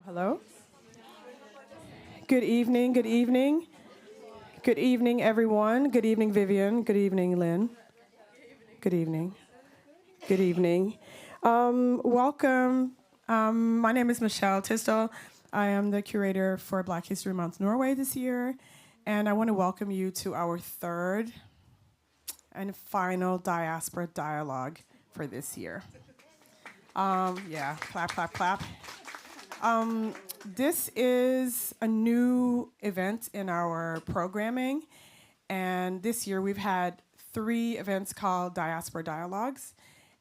Hello. Good evening. Good evening. Good evening, everyone. Good evening, Vivian. Good evening, Lynn. Good evening. Good evening. Welcome. My name is Michelle Tisdal. I am the curator for Black History Month Norway this year, and I want to welcome you to our third and final diaspora dialogue for this year. Yeah, clap, clap, clap. This is a new event in our programming, and this year we've had 3 events called Diasporadialogs,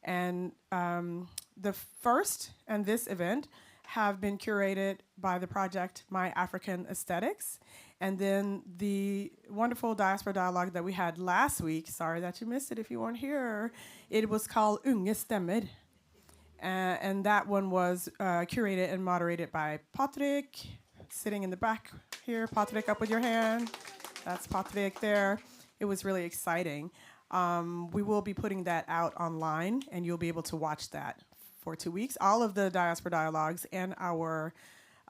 and the first and this event have been curated by the project My African Aesthetics, and then the wonderful diaspora dialogue that we had last week, sorry that you missed it if you weren't here, it was called Unge Stemmer. And that one was curated and moderated by Patrick, sitting in the back here. Patrick, up with your hand. That's Patrick there. It was really exciting. We will be putting that out online, and you'll be able to watch that for 2 weeks. All of the diaspora dialogues and our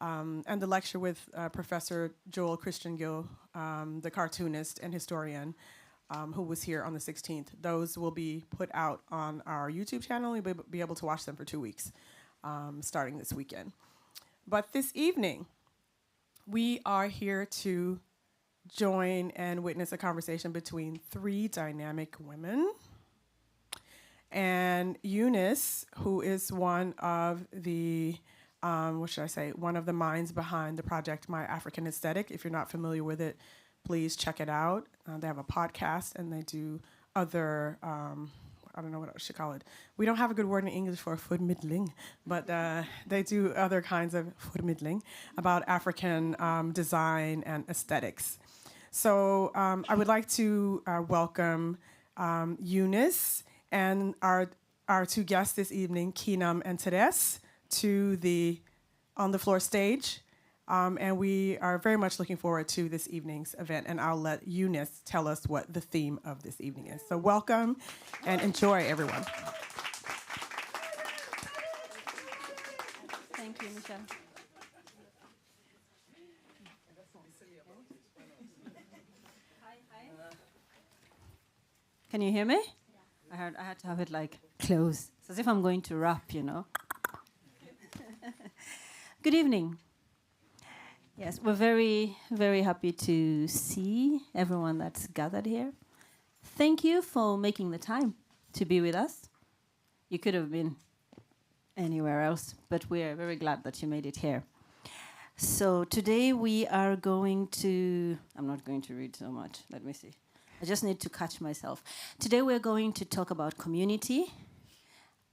and the lecture with Professor Joel Christian Gill, the cartoonist and historian, who was here on the 16th. Those will be put out on our YouTube channel. You'll be able to watch them for 2 weeks, starting this weekend. But this evening, we are here to join and witness a conversation between 3 dynamic women. And Eunice, who is one of the, one of the minds behind the project My African Aesthetic. If you're not familiar with it, please check it out. They have a podcast, and they do other, I don't know what I should call it. We don't have a good word in English for formidling, but they do other kinds of formidling about African design and aesthetics. So I would like to welcome Eunice and our 2 guests this evening, Kinam and Terese, to the on the floor stage. And we are very much looking forward to this evening's event, and I'll let Eunice tell us what the theme of this evening is. So welcome and enjoy, everyone. Thank you, Michelle. Can you hear me? Yeah. I had to have it like close. It's as if I'm going to rap, you know. Good evening. Yes, we're very, very happy to see everyone that's gathered here. Thank you for making the time to be with us. You could have been anywhere else, but we're very glad that you made it here. So today we are going to... I'm not going to read so much. Let me see. I just need to catch myself. Today we're going to talk about community,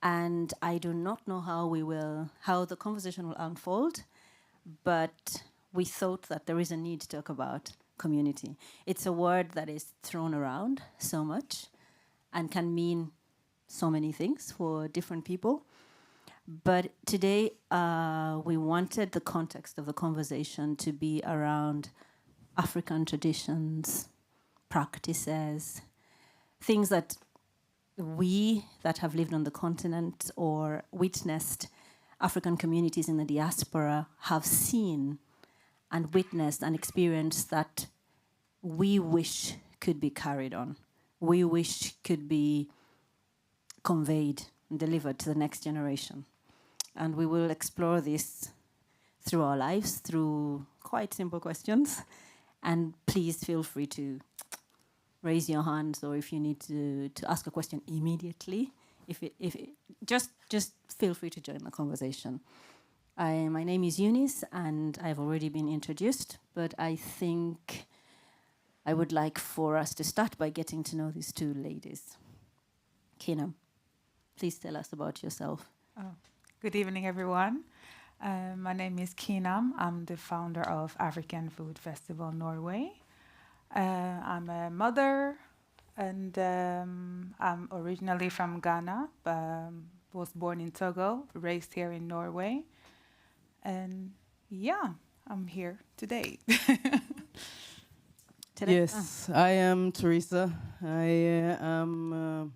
and I do not know how the conversation will unfold, but we thought that there is a need to talk about community. It's a word that is thrown around so much and can mean so many things for different people. But today we wanted the context of the conversation to be around African traditions, practices, things that we that have lived on the continent or witnessed African communities in the diaspora have seen and witnessed and experienced that we wish could be carried on. We wish could be conveyed and delivered to the next generation. And we will explore this through our lives, through quite simple questions. And please feel free to raise your hands, or if you need to ask a question immediately, just feel free to join the conversation. My name is Eunice, and I've already been introduced, but I think I would like for us to start by getting to know these 2 ladies. Kinam, please tell us about yourself. Good evening, everyone. My name is Kinam. I'm the founder of African Food Festival Norway. I'm a mother, and I'm originally from Ghana, was born in Togo, raised here in Norway. And yeah, I'm here today. Yes, I am Teresa. I am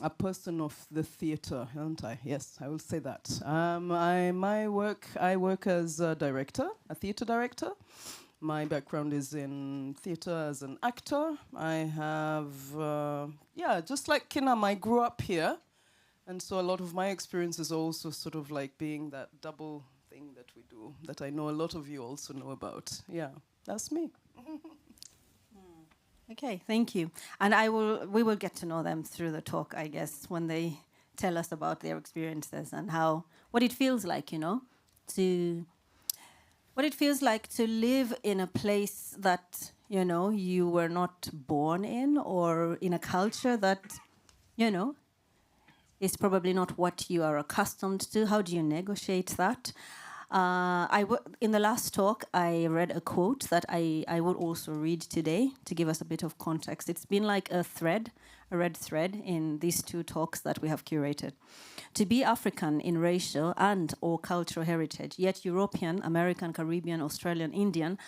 A person of the theatre, aren't I? Yes, I will say that. I work as a director, a theatre director. My background is in theatre as an actor. I have, just like Kinam, I grew up here. And so a lot of my experience is also sort of like being that double thing that we do, that I know a lot of you also know about. Yeah, that's me. Okay, thank you. And we will get to know them through the talk, I guess, when they tell us about their experiences and what it feels like, what it feels like to live in a place that, you were not born in, or in a culture that, is probably not what you are accustomed to. How do you negotiate that? In the last talk, I read a quote that I will also read today to give us a bit of context. It's been like a red thread in these two talks that we have curated. To be African in racial and or cultural heritage, yet European, American, Caribbean, Australian, Indian,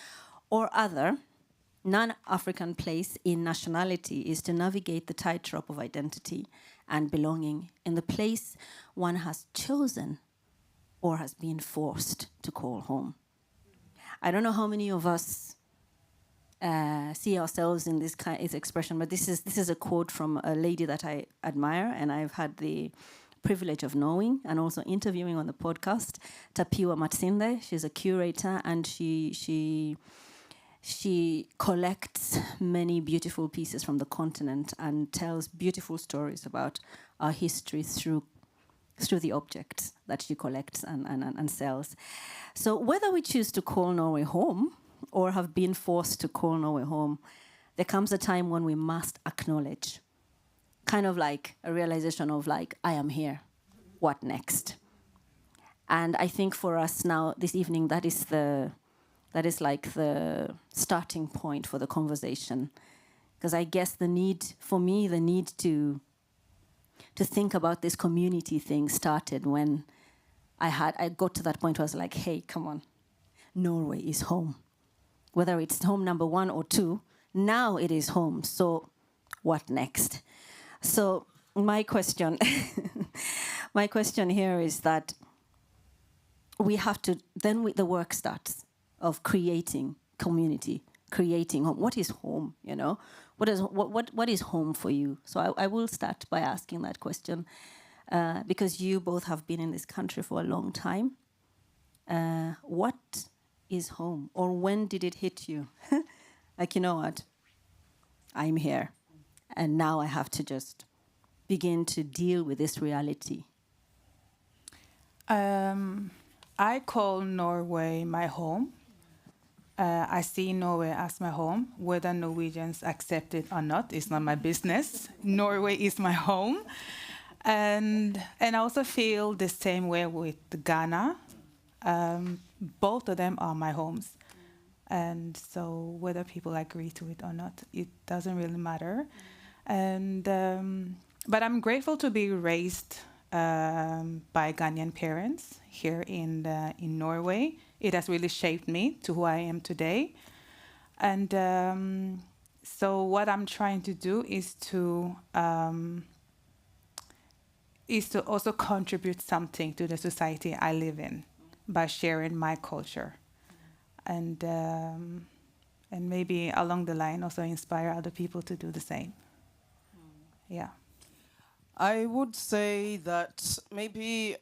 or other non-African place in nationality is to navigate the tightrope of identity and belonging in the place one has chosen or has been forced to call home. I don't know how many of us see ourselves in this expression, but this is a quote from a lady that I admire, and I've had the privilege of knowing and also interviewing on the podcast, Tapiwa Matsinde. She's a curator, and she collects many beautiful pieces from the continent and tells beautiful stories about our history through the objects that she collects and sells. So whether we choose to call Norway home or have been forced to call Norway home, there comes a time when we must acknowledge, kind of like a realization of like, I am here, what next? And I think for us now, this evening, that is like the starting point for the conversation. Because I guess the need to think about this community thing started when I got to that point where I was like, hey, come on, Norway is home. Whether it's home number 1 or 2, now it is home. So what next? So my question here is that we have to, the work starts of creating community, creating home. What is home, What is home for you? So I will start by asking that question because you both have been in this country for a long time. What is home? Or when did it hit you? Like, you know what? I'm here. And now I have to just begin to deal with this reality. I call Norway my home. I see Norway as my home. Whether Norwegians accept it or not is not my business. Norway is my home. And I also feel the same way with Ghana. Both of them are my homes. And so whether people agree to it or not, it doesn't really matter. And but I'm grateful to be raised by Ghanaian parents here in Norway. It has really shaped me to who I am today. And so what I'm trying to do is to also contribute something to the society I live in by sharing my culture. And maybe along the line also inspire other people to do the same. Yeah. I would say that maybe...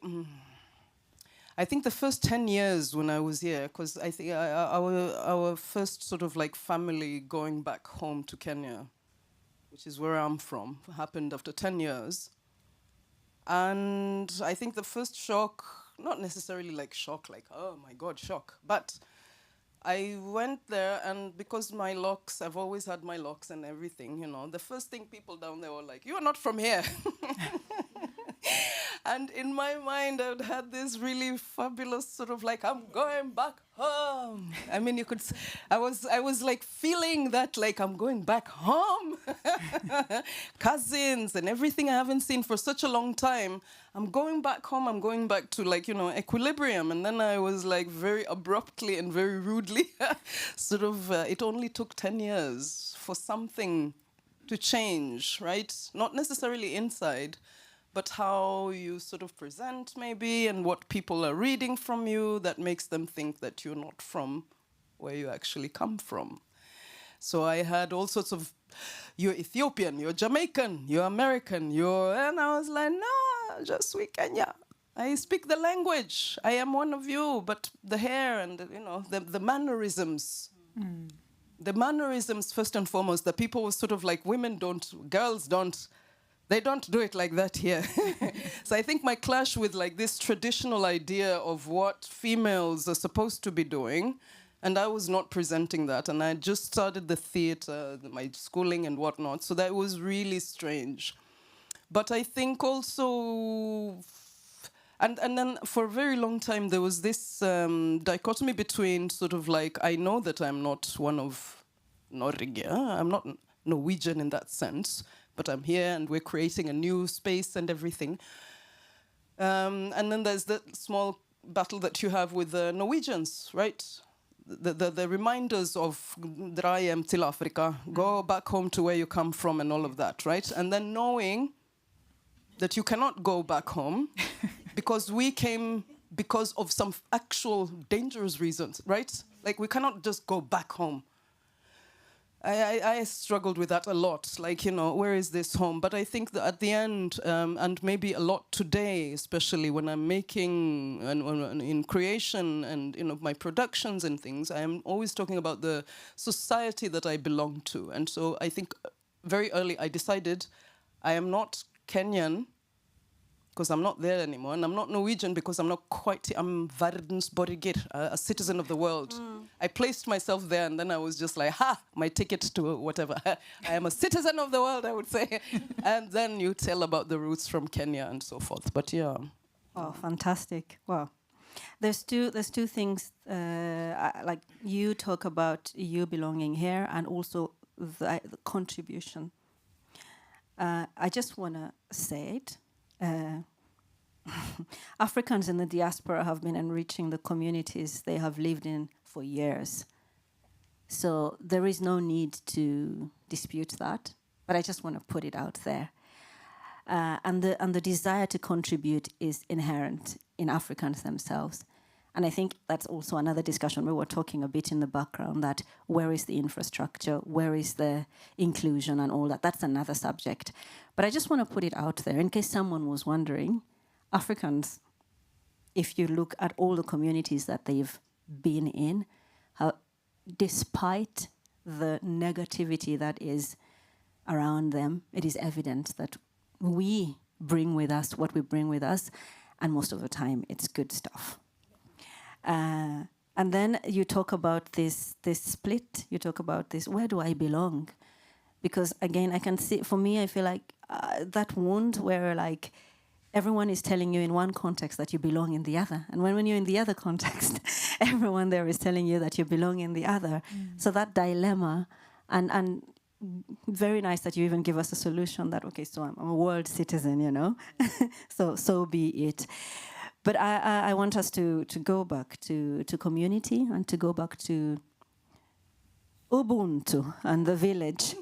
I think the first 10 years when I was here, because I think our first sort of like family going back home to Kenya, which is where I'm from, happened after 10 years. And I think the first shock, not necessarily like shock, like, oh my God, shock, but I went there, and because my locks, I've always had my locks and everything, the first thing people down there were like, you are not from here. And in my mind, I'd had this really fabulous sort of like, I'm going back home. I mean, I was like feeling that like I'm going back home. Cousins and everything I haven't seen for such a long time. I'm going back home. I'm going back to like, equilibrium. And then I was like very abruptly and very rudely sort of, it only took 10 years for something to change, right? Not necessarily inside, but how you sort of present maybe and what people are reading from you that makes them think that you're not from where you actually come from. So I had all sorts of, you're Ethiopian, you're Jamaican, you're American, and I was like, no, just we Kenya. I speak the language. I am one of you, but the hair and the mannerisms. The mannerisms, first and foremost, the people were sort of like, women don't, girls don't, they don't do it like that here. So I think my clash with like this traditional idea of what females are supposed to be doing, and I was not presenting that, and I just started the theater, my schooling and whatnot, so that was really strange. But I think also, and then for a very long time there was this dichotomy between sort of like, I know that I'm not one of Norge, I'm not Norwegian in that sense, but I'm here and we're creating a new space and everything. And then there's that small battle that you have with the Norwegians, right? The reminders of dra hjem til Afrika, go back home to where you come from and all of that, right? And then knowing that you cannot go back home because we came because of some actual dangerous reasons, right? Like we cannot just go back home. I struggled with that a lot, like, where is this home? But I think that at the end, and maybe a lot today, especially when I'm making, in creation and, my productions and things, I am always talking about the society that I belong to. And so I think very early I decided I am not Kenyan, because I'm not there anymore, and I'm not Norwegian because I'm verdensborger, a citizen of the world. I placed myself there, and then I was just like, my ticket to whatever. I am a citizen of the world, I would say. And then you tell about the roots from Kenya and so forth. But yeah. Oh, fantastic! Wow. There's two things. Like you talk about you belonging here, and also the contribution. I just want to say it. Africans in the diaspora have been enriching the communities they have lived in for years. So there is no need to dispute that, but I just want to put it out there. And the desire to contribute is inherent in Africans themselves. And I think that's also another discussion. We were talking a bit in the background that where is the infrastructure, where is the inclusion and all that. That's another subject. But I just want to put it out there in case someone was wondering. Africans, if you look at all the communities that they've been in, how, despite the negativity that is around them, it is evident that we bring with us what we bring with us, and most of the time it's good stuff. And then you talk about this split, you talk about this, where do I belong? Because again, I can see, for me, I feel like that wound where like everyone is telling you in one context that you belong in the other. And when you're in the other context, everyone there is telling you that you belong in the other. So that dilemma, and very nice that you even give us a solution that, okay, so I'm a world citizen, so be it. But I want us to go back to community and to go back to Ubuntu and the village.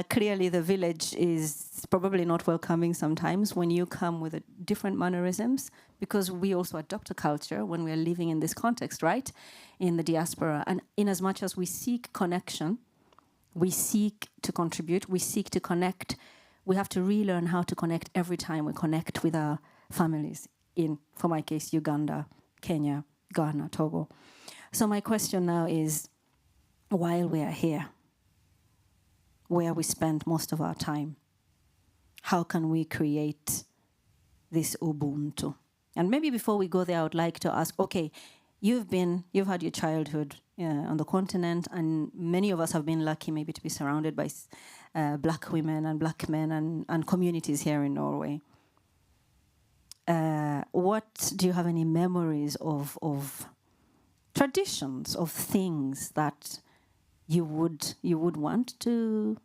Clearly the village is probably not welcoming sometimes when you come with different mannerisms, because we also adopt a culture when we are living in this context, right? In the diaspora. And in as much as we seek connection, we seek to contribute, we seek to connect, we have to relearn how to connect every time we connect with our families in, for my case, Uganda, Kenya, Ghana, Togo. So my question now is, while we are here, where we spend most of our time, how can we create this Ubuntu? And maybe before we go there, I would like to ask, okay, you've had your childhood on the continent, and many of us have been lucky maybe to be surrounded by black women and black men and communities here in Norway. What do you have any memories of traditions, of things that you would want to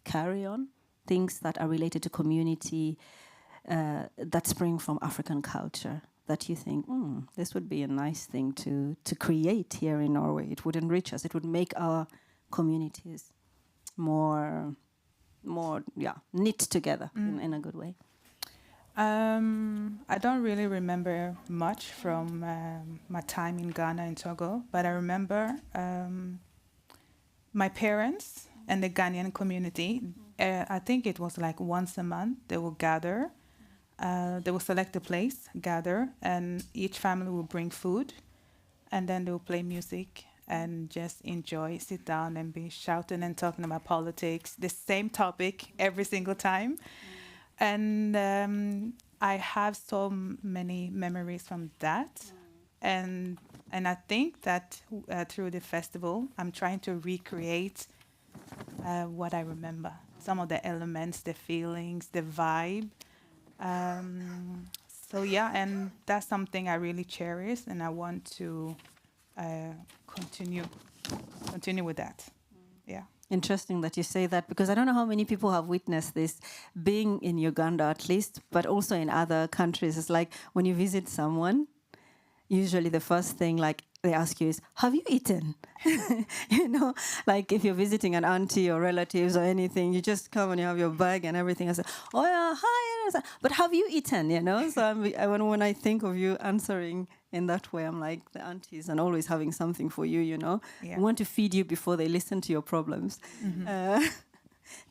carry on, things that are related to community that spring from African culture, that you think, this would be a nice thing to create here in Norway. It would enrich us. It would make our communities more knit together in a good way? I don't really remember much from my time in Ghana and Togo, but I remember my parents and the Ghanaian community. I think it was like once a month they will gather. They will select a place, gather, and each family will bring food, and then they will play music and just enjoy, sit down and be shouting and talking about politics, the same topic every single time. And I have so many memories from that. And I think that through the festival, I'm trying to recreate what I remember. Some of the elements, the feelings, the vibe. So yeah, and that's something I really cherish, and I want to continue with that. Yeah. Interesting that you say that, because I don't know how many people have witnessed this, being in Uganda at least, but also in other countries. It's like when you visit someone, usually the first thing like they ask you is, have you eaten? You know, like if you're visiting an auntie or relatives or anything, you just come and you have your bag and everything. I say, oh yeah, hi, but have you eaten? You know, so when I think of you answering in that way, I'm like the aunties and always having something for you, you know. Yeah. We want to feed you before they listen to your problems.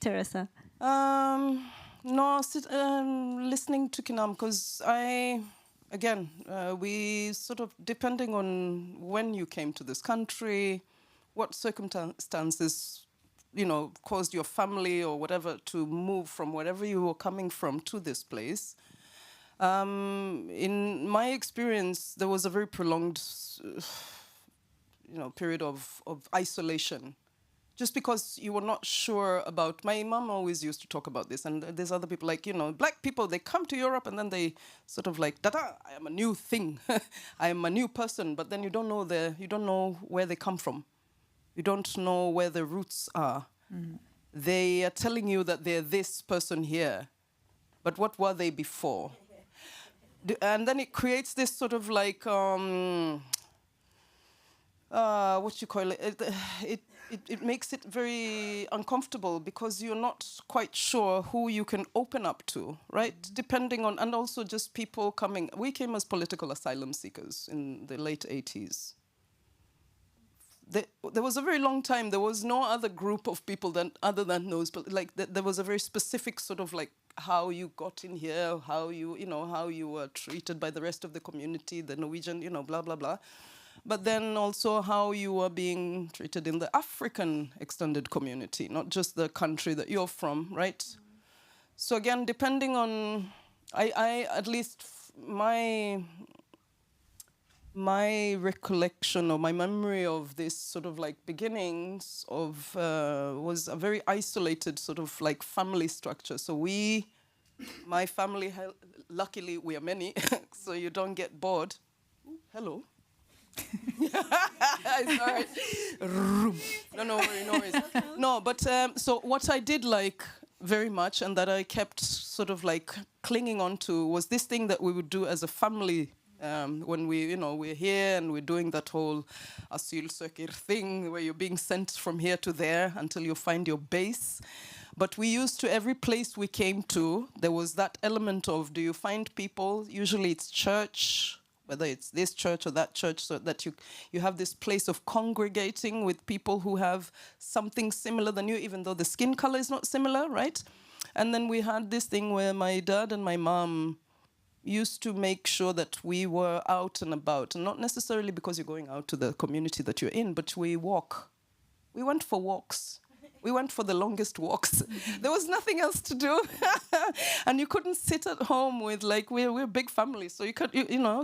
Teresa? No, listening to Kinam, because we sort of, depending on when you came to this country, what circumstances, you know, caused your family or whatever to move from wherever you were coming from to this place. In my experience, there was a very prolonged, period of isolation. Just because you were not sure about, my mom always used to talk about this, and there's other people like, black people, they come to Europe and then they sort of like, I am a new thing, I am a new person, but then you don't know where they come from. You don't know where their roots are. Mm. They are telling you that they're this person here, but what were they before? And then it creates this sort of like, it makes it very uncomfortable because you're not quite sure who you can open up to, right? Depending on, and also just people coming. We came as political asylum seekers in the late 80s. There was a very long time, there was no other group of people other than those, but like there was a very specific sort of like how you got in here, how you were treated by the rest of the community, the Norwegian, blah, blah, blah. But then also how you are being treated in the African extended community, not just the country that you're from, right? So again, depending on, I at least my recollection or my memory of this sort of like beginnings of was a very isolated sort of like family structure. So my family, luckily we are many, so you don't get bored. Ooh, hello. Sorry. No worries. No, but so what I did like very much and that I kept sort of like clinging on to was this thing that we would do as a family when we're here and we're doing that whole asylsøker thing where you're being sent from here to there until you find your base. But we used to, every place we came to, there was that element of, do you find people? Usually it's church, whether it's this church or that church, so that you have this place of congregating with people who have something similar than you, even though the skin color is not similar, right? And then we had this thing where my dad and my mom used to make sure that we were out and about, and not necessarily because you're going out to the community that you're in, but we walk. We went for walks. We went for the longest walks. There was nothing else to do. And you couldn't sit at home with, like, we're a big family, so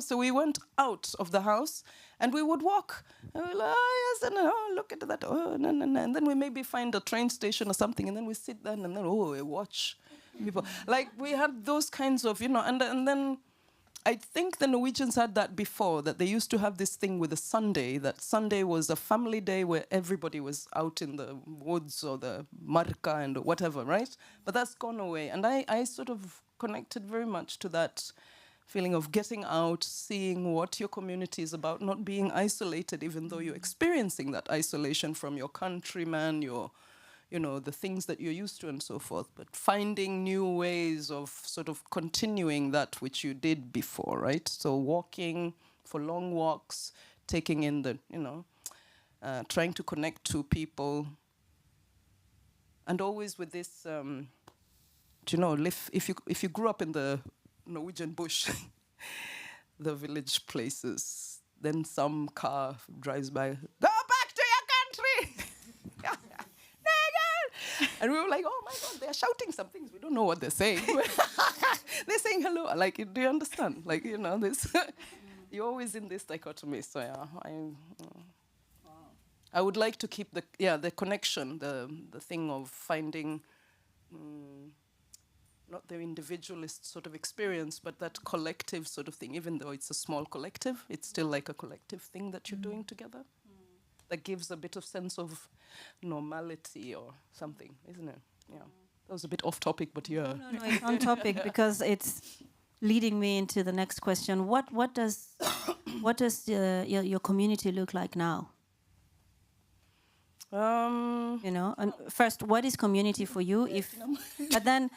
so we went out of the house and we would walk. And we're like, oh, yes, and look at that, oh, no. And then we maybe find a train station or something, and then we sit there and then, we watch people. Like, we had those kinds of, and then I think the Norwegians had that before, that they used to have this thing with a Sunday, that Sunday was a family day where everybody was out in the woods or the marka and whatever, right? But that's gone away. And I sort of connected very much to that feeling of getting out, seeing what your community is about, not being isolated, even though you're experiencing that isolation from your countryman, your the things that you're used to and so forth, but finding new ways of sort of continuing that which you did before, right? So walking for long walks, taking in the, trying to connect to people, and always with this, if you grew up in the Norwegian bush, the village places, then some car drives by, go back to your country! And we were like, oh my God, they're shouting some things. We don't know what they're saying. They're saying hello. Like, do you understand? Like, this. You're always in this dichotomy. So yeah, I would like to keep the connection, the thing of finding not the individualist sort of experience, but that collective sort of thing. Even though it's a small collective, it's still like a collective thing that you're doing together. That gives a bit of sense of normality or something, isn't it? Yeah. That was a bit off topic, but yeah. No, it's on topic because it's leading me into the next question. What does your community look like now? And first, what is community for you? But then,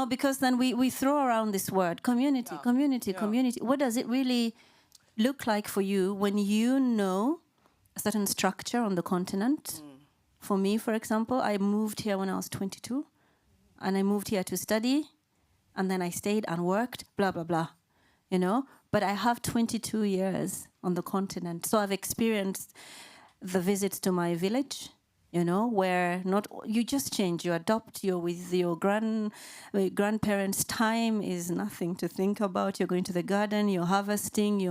because then we throw around this word community. What does it really look like for you when you know a certain structure on the continent? For me, for example, I moved here when I was 22, and I moved here to study, and then I stayed and worked, blah, blah, blah, But I have 22 years on the continent, so I've experienced the visits to my village, where you just change, you adopt, you're with your grandparents. Time is nothing to think about. You're going to the garden, you're harvesting,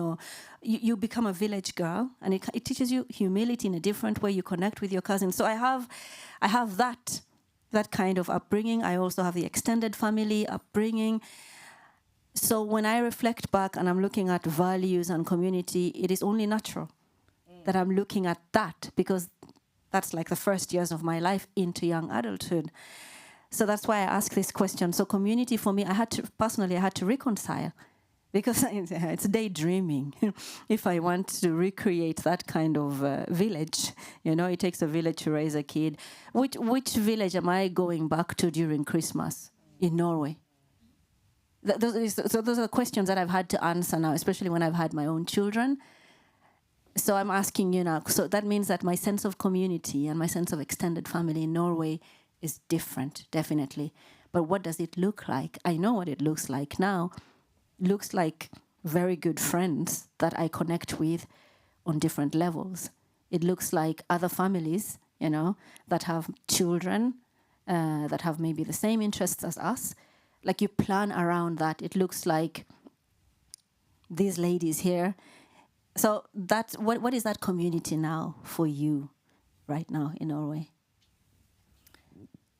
you become a village girl, and it teaches you humility in a different way. You connect with your cousins. So I have that kind of upbringing. I also have the extended family upbringing. So when I reflect back and I'm looking at values and community, it is only natural that I'm looking at that, because that's like the first years of my life into young adulthood. So that's why I ask this question. So community for me, I had to reconcile, because it's daydreaming. If I want to recreate that kind of village, it takes a village to raise a kid. Which village am I going back to during Christmas in Norway? Those are questions that I've had to answer now, especially when I've had my own children. So I'm asking you now, so that means that my sense of community and my sense of extended family in Norway is different, definitely. But what does it look like? I know what it looks like now. It looks like very good friends that I connect with on different levels. It looks like other families, that have children, that have maybe the same interests as us. Like you plan around that. It looks like these ladies here. So that's what is that community now for you right now in Norway?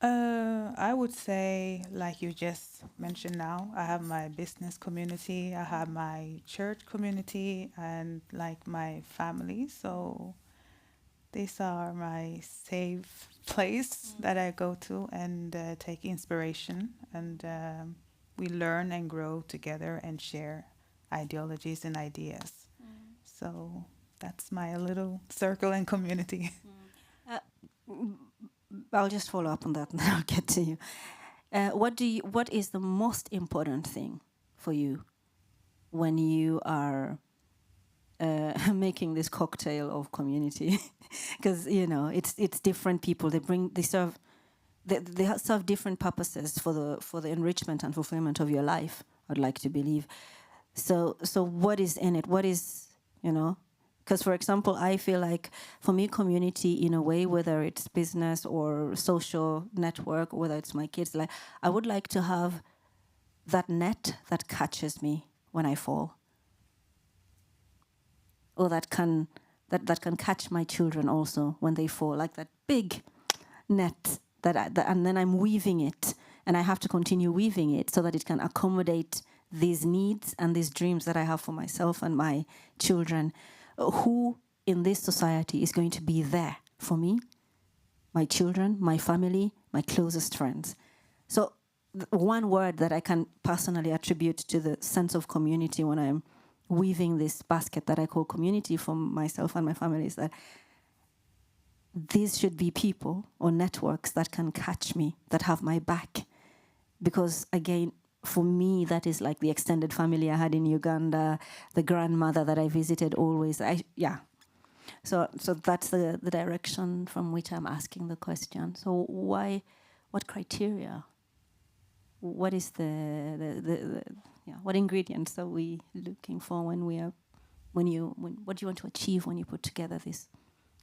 I would say, like you just mentioned now, I have my business community, I have my church community, and like my family. So these are my safe place that I go to and take inspiration. And we learn and grow together and share ideologies and ideas. So that's my little circle and community. I'll just follow up on that and then I'll get to you. What is the most important thing for you when you are making this cocktail of community? Because it's different people. They serve different purposes for the enrichment and fulfillment of your life. I'd like to believe. So what is in it? What is Because, for example, I feel like, for me, community, in a way, whether it's business or social network, or whether it's my kids, like I would like to have that net that catches me when I fall, or that can catch my children also when they fall, like that big net and then I'm weaving it, and I have to continue weaving it so that it can accommodate these needs and these dreams that I have for myself and my children. Who in this society is going to be there for me, my children, my family, my closest friends? So one word that I can personally attribute to the sense of community when I'm weaving this basket that I call community for myself and my family is that these should be people or networks that can catch me, that have my back. Because again, for me, that is like the extended family I had in Uganda, the grandmother that I visited always. So that's the direction from which I'm asking the question. So what criteria? What is what ingredients are we looking for what do you want to achieve when you put together this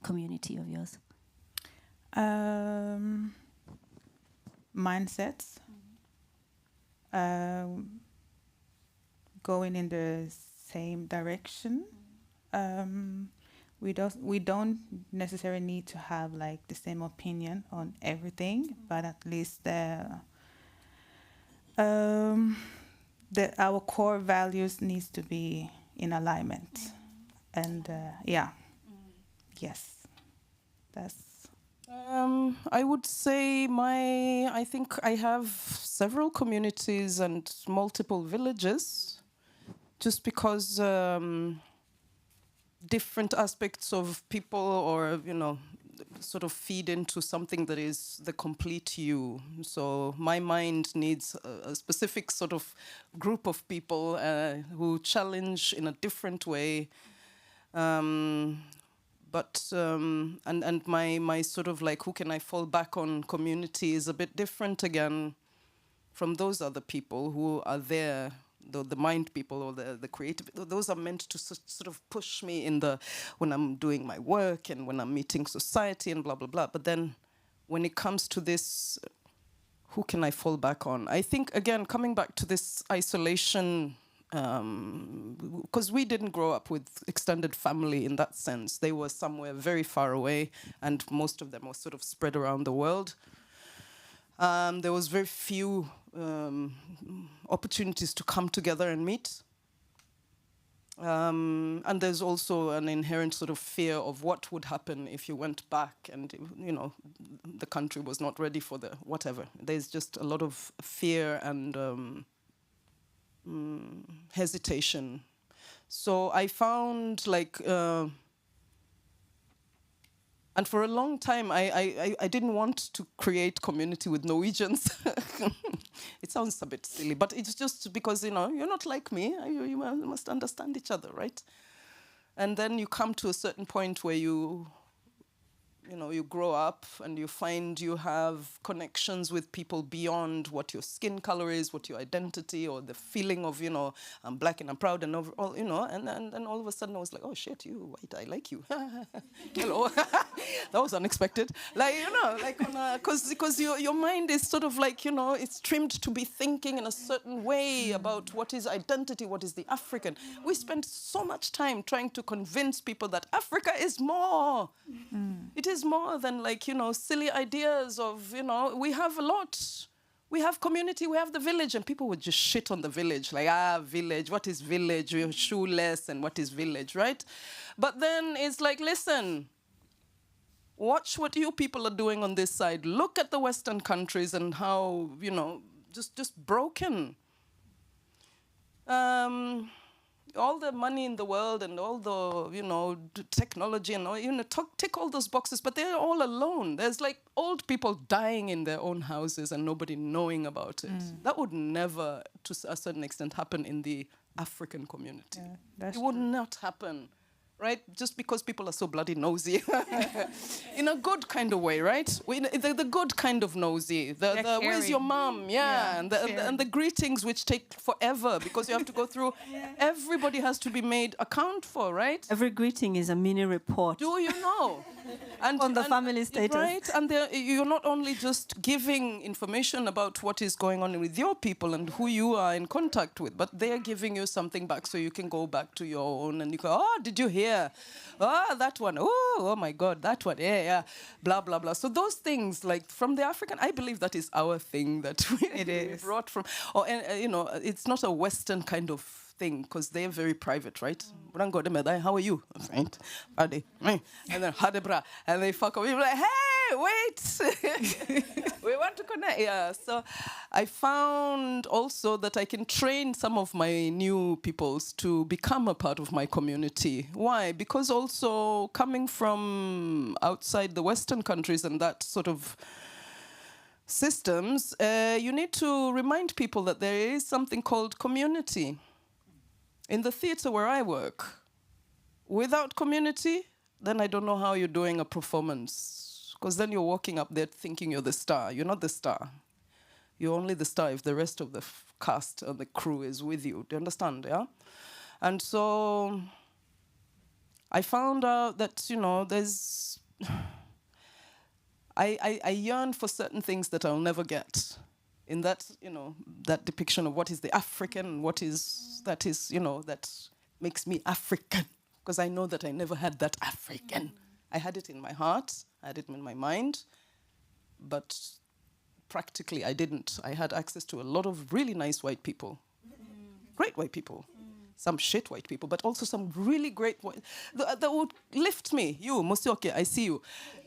community of yours? Mindsets. Going in the same direction. We don't necessarily need to have like the same opinion on everything, but at least our core values needs to be in alignment. And yes, that's. I would say I think I have several communities and multiple villages, just because different aspects of people, or sort of feed into something that is the complete you. So my mind needs a specific sort of group of people who challenge in a different way. But my sort of like, who can I fall back on community is a bit different again from those other people who are there, the mind people or the creative. Those are meant to sort of push me when I'm doing my work and when I'm meeting society and blah, blah, blah. But then when it comes to this, who can I fall back on? I think, again, coming back to this isolation, because we didn't grow up with extended family in that sense. They were somewhere very far away, and most of them were sort of spread around the world. There was very few opportunities to come together and meet. And there's also an inherent sort of fear of what would happen if you went back and, the country was not ready for the whatever. There's just a lot of fear and hesitation. So I found and for a long time, I didn't want to create community with Norwegians. It sounds a bit silly, but it's just because, you're not like me. You must understand each other, right? And then you come to a certain point where you grow up and you find you have connections with people beyond what your skin color is, what your identity, or the feeling of, I'm black and I'm proud and overall, and then all of a sudden I was like, oh shit, you white, I like you. Hello. That was unexpected. Because your mind is sort of like, it's trimmed to be thinking in a certain way about what is identity, what is the African. We spend so much time trying to convince people that Africa is more. It is more than silly ideas of, we have a lot. We have community, we have the village, and people would just shit on the village, village, what is village? You're shoeless, and what is village, right? But then it's like, listen, watch what you people are doing on this side. Look at the Western countries and how, just broken. All the money in the world and all the, technology and all, tick all those boxes, but they're all alone. There's old people dying in their own houses and nobody knowing about it. That would never, to a certain extent, happen in the African community. Yeah, it would not happen. Right? Just because people are so bloody nosy. In a good kind of way, right? The good kind of nosy. Where's your mom? Yeah. And the greetings, which take forever because you have to go through. Everybody has to be made account for, right? Every greeting is a mini report. Do you know? On the family status. Right? And you're not only just giving information about what is going on with your people and who you are in contact with, but they're giving you something back so you can go back to your own and you go, oh, did you hear? Oh, that one. Oh my God, that one. Yeah. Blah, blah, blah. So those things, from the African, I believe that is our thing that we brought from. It's not a Western kind of thing because they're very private, right? How are you? Fine. And then, and they fuck up. You're like, hey, wait. We want to connect. Yeah. So I found also that I can train some of my new peoples to become a part of my community. Why? Because also coming from outside the Western countries and that sort of systems, you need to remind people that there is something called community. In the theater where I work, without community, then I don't know how you're doing a performance. Because then you're walking up there thinking you're the star. You're not the star. You're only the star if the rest of the cast and the crew is with you. Do you understand, yeah? And so I found out that, there's... I yearn for certain things that I'll never get. In that, that depiction of what is the African, that makes me African. Because I know that I never had that African. I had it in my heart, I had it in my mind, but practically I didn't. I had access to a lot of really nice white people, great white people, some shit white people, but also some really great white, that would lift me. You, Mosioke, I see you.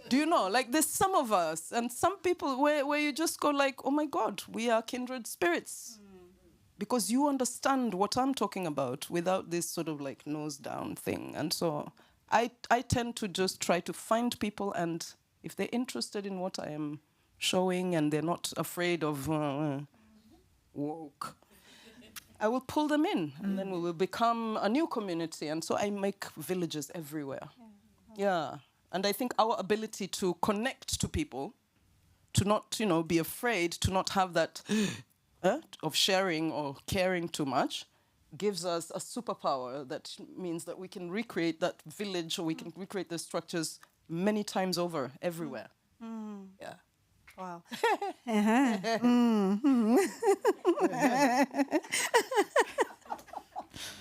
Do you know, like there's some of us and some people where you just go like, oh my God, we are kindred spirits. Because you understand what I'm talking about without this sort of like nose down thing. And so I tend to just try to find people, and if they're interested in what I am showing and they're not afraid of woke, I will pull them in, and then we will become a new community. And so I make villages everywhere. Yeah. And I think our ability to connect to people, to not, be afraid, to not have that of sharing or caring too much, gives us a superpower that means that we can recreate that village, or we can recreate the structures many times over, everywhere. Yeah. Wow.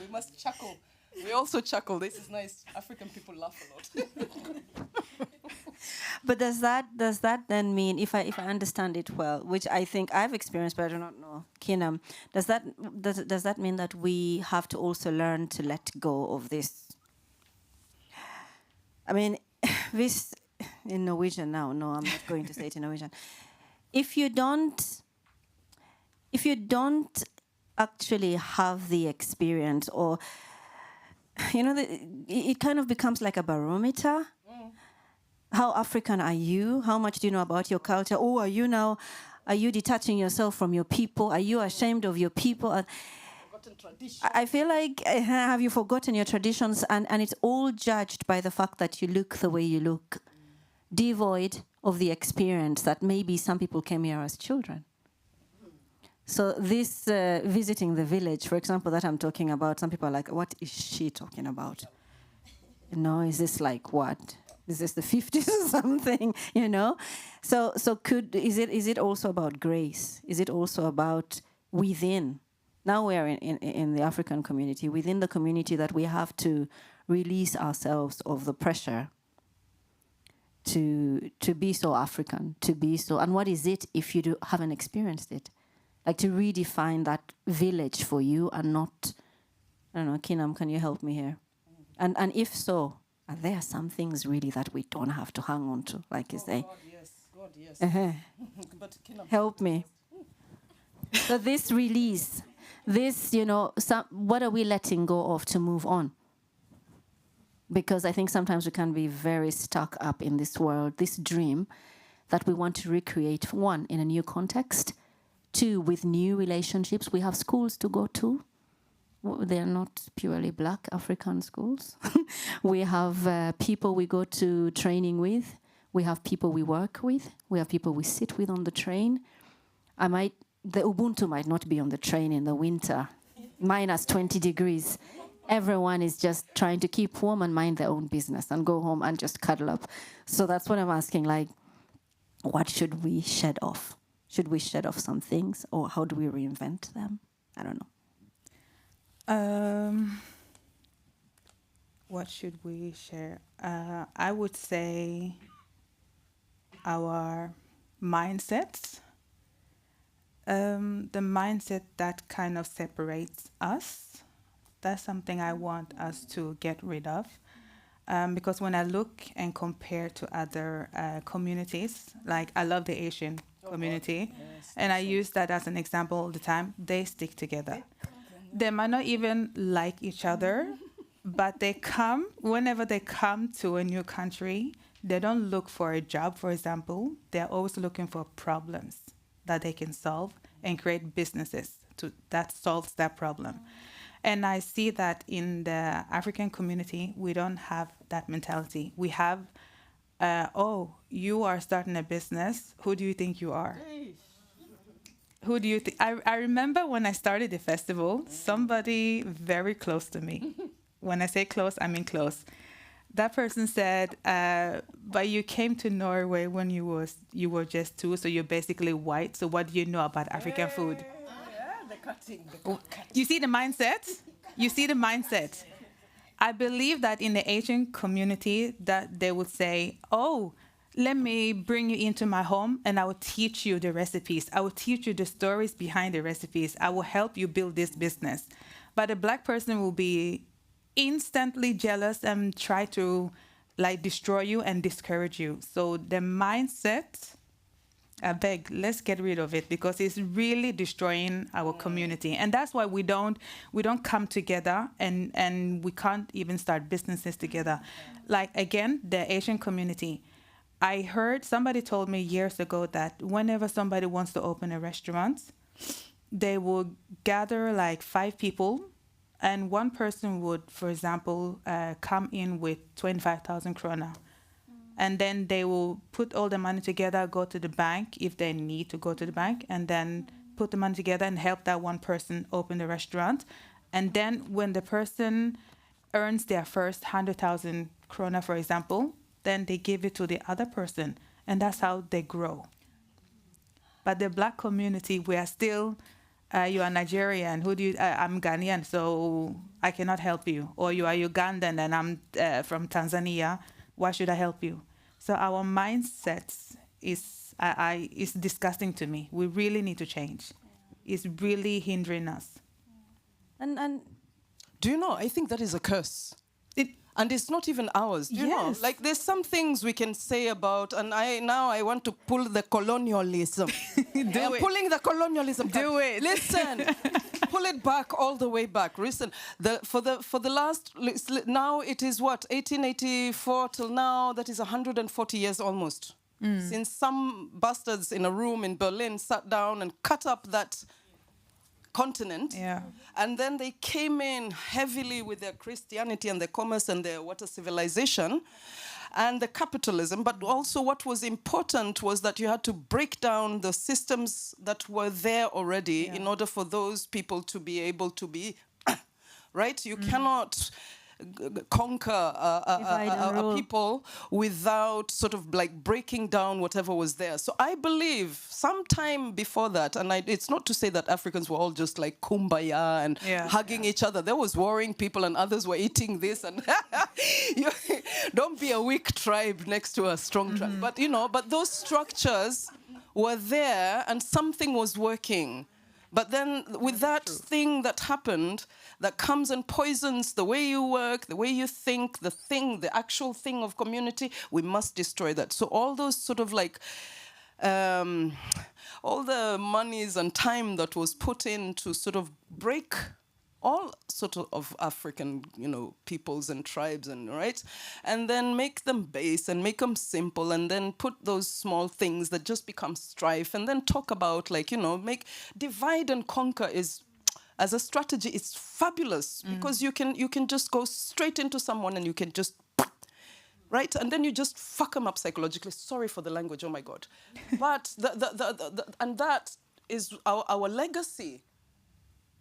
We must chuckle. We also chuckle. This is nice. African people laugh a lot. But does that then mean, if I understand it well, which I think I've experienced, but I do not know, Kinam, does that mean that we have to also learn to let go of this? I mean, this in Norwegian now. No, I'm not going to say it in Norwegian. If you don't actually have the experience, or it kind of becomes like a barometer. How African are you? How much do you know about your culture? Oh, are you detaching yourself from your people? Are you ashamed of your people? I feel like, have you forgotten your traditions? And it's all judged by the fact that you look the way you look, devoid of the experience that maybe some people came here as children. So this visiting the village, for example, that I'm talking about, some people are like, what is she talking about? Is this like what? Is this the 50s or something, So is it also about grace? Is it also about within? Now we're in the African community, within the community, that we have to release ourselves of the pressure to be so African, to be so... And what is it if you haven't experienced it? Like to redefine that village for you and not... I don't know, Kinam, can you help me here? And if so... are there some things really that we don't have to hang on to, like you say? God, yes. But help me. So this release, what are we letting go of to move on? Because I think sometimes we can be very stuck up in this world, this dream that we want to recreate, one, in a new context, two, with new relationships. We have schools to go to. They're not purely black African schools. We have people we go to training with. We have people we work with. We have people we sit with on the train. The Ubuntu might not be on the train in the winter, minus 20 degrees. Everyone is just trying to keep warm and mind their own business and go home and just cuddle up. So that's what I'm asking, like, what should we shed off? Should we shed off some things, or how do we reinvent them? I don't know. What should we share? I would say our mindsets. The mindset that kind of separates us. That's something I want us to get rid of. because when I look and compare to other communities, like I love the Asian community, and I use that as an example all the time. They stick together. They might not even like each other, but whenever they come to a new country, they don't look for a job, for example. They're always looking for problems that they can solve and create businesses that solves that problem. And I see that in the African community, we don't have that mentality. We have, you are starting a business. Who do you think you are? Who do you think? I remember when I started the festival, somebody very close to me. When I say close, I mean close. That person said, but you came to Norway when you were just 2, so you're basically white. So what do you know about African food? You see the mindset? You see the mindset. I believe that in the Asian community that they would say, let me bring you into my home and I will teach you the recipes. I will teach you the stories behind the recipes. I will help you build this business. But a black person will be instantly jealous and try to destroy you and discourage you. So the mindset, I beg, let's get rid of it because it's really destroying our community. And that's why we don't come together and we can't even start businesses together. Again, the Asian community. I heard somebody told me years ago that whenever somebody wants to open a restaurant, they will gather 5 people and one person would, for example, come in with 25,000 krona. And then they will put all the money together, go to the bank if they need to go to the bank, and then put the money together and help that one person open the restaurant. And then when the person earns their first 100,000 krona, for example, then they give it to the other person. And that's how they grow. But the black community, we are still, you are Nigerian, I'm Ghanaian, so I cannot help you. Or you are Ugandan and I'm from Tanzania. Why should I help you? So our mindset is disgusting to me. We really need to change. It's really hindering us. And do you know, I think that is a curse. And it's not even ours. Do you know? There's some things we can say about, and I want to pull the colonialism. Pulling the colonialism. Do it. Listen. Pull it back all the way back. Listen, for the last, now it is what, 1884 till now, that is 140 years almost. Since some bastards in a room in Berlin sat down and cut up that continent. Yeah. And then they came in heavily with their Christianity and their commerce and their civilization and the capitalism. But also what was important was that you had to break down the systems that were there already in order for those people to be able to be, right? You cannot conquer a people without sort of breaking down whatever was there. So I believe sometime before that, and it's not to say that Africans were all just kumbaya and hugging each other. There was warring people and others were eating this and don't be a weak tribe next to a strong tribe. But but those structures were there and something was working. But then with that thing that happened, that comes and poisons the way you work, the way you think, the actual thing of community, we must destroy that. So all those sort of all the monies and time that was put in to sort of break all sort of African, peoples and tribes and then make them base and make them simple and then put those small things that just become strife and then talk about make divide and conquer is, as a strategy, it's fabulous because you can just go straight into someone and you can just, right? And then you just fuck them up psychologically. Sorry for the language, oh my God. But and that is our legacy.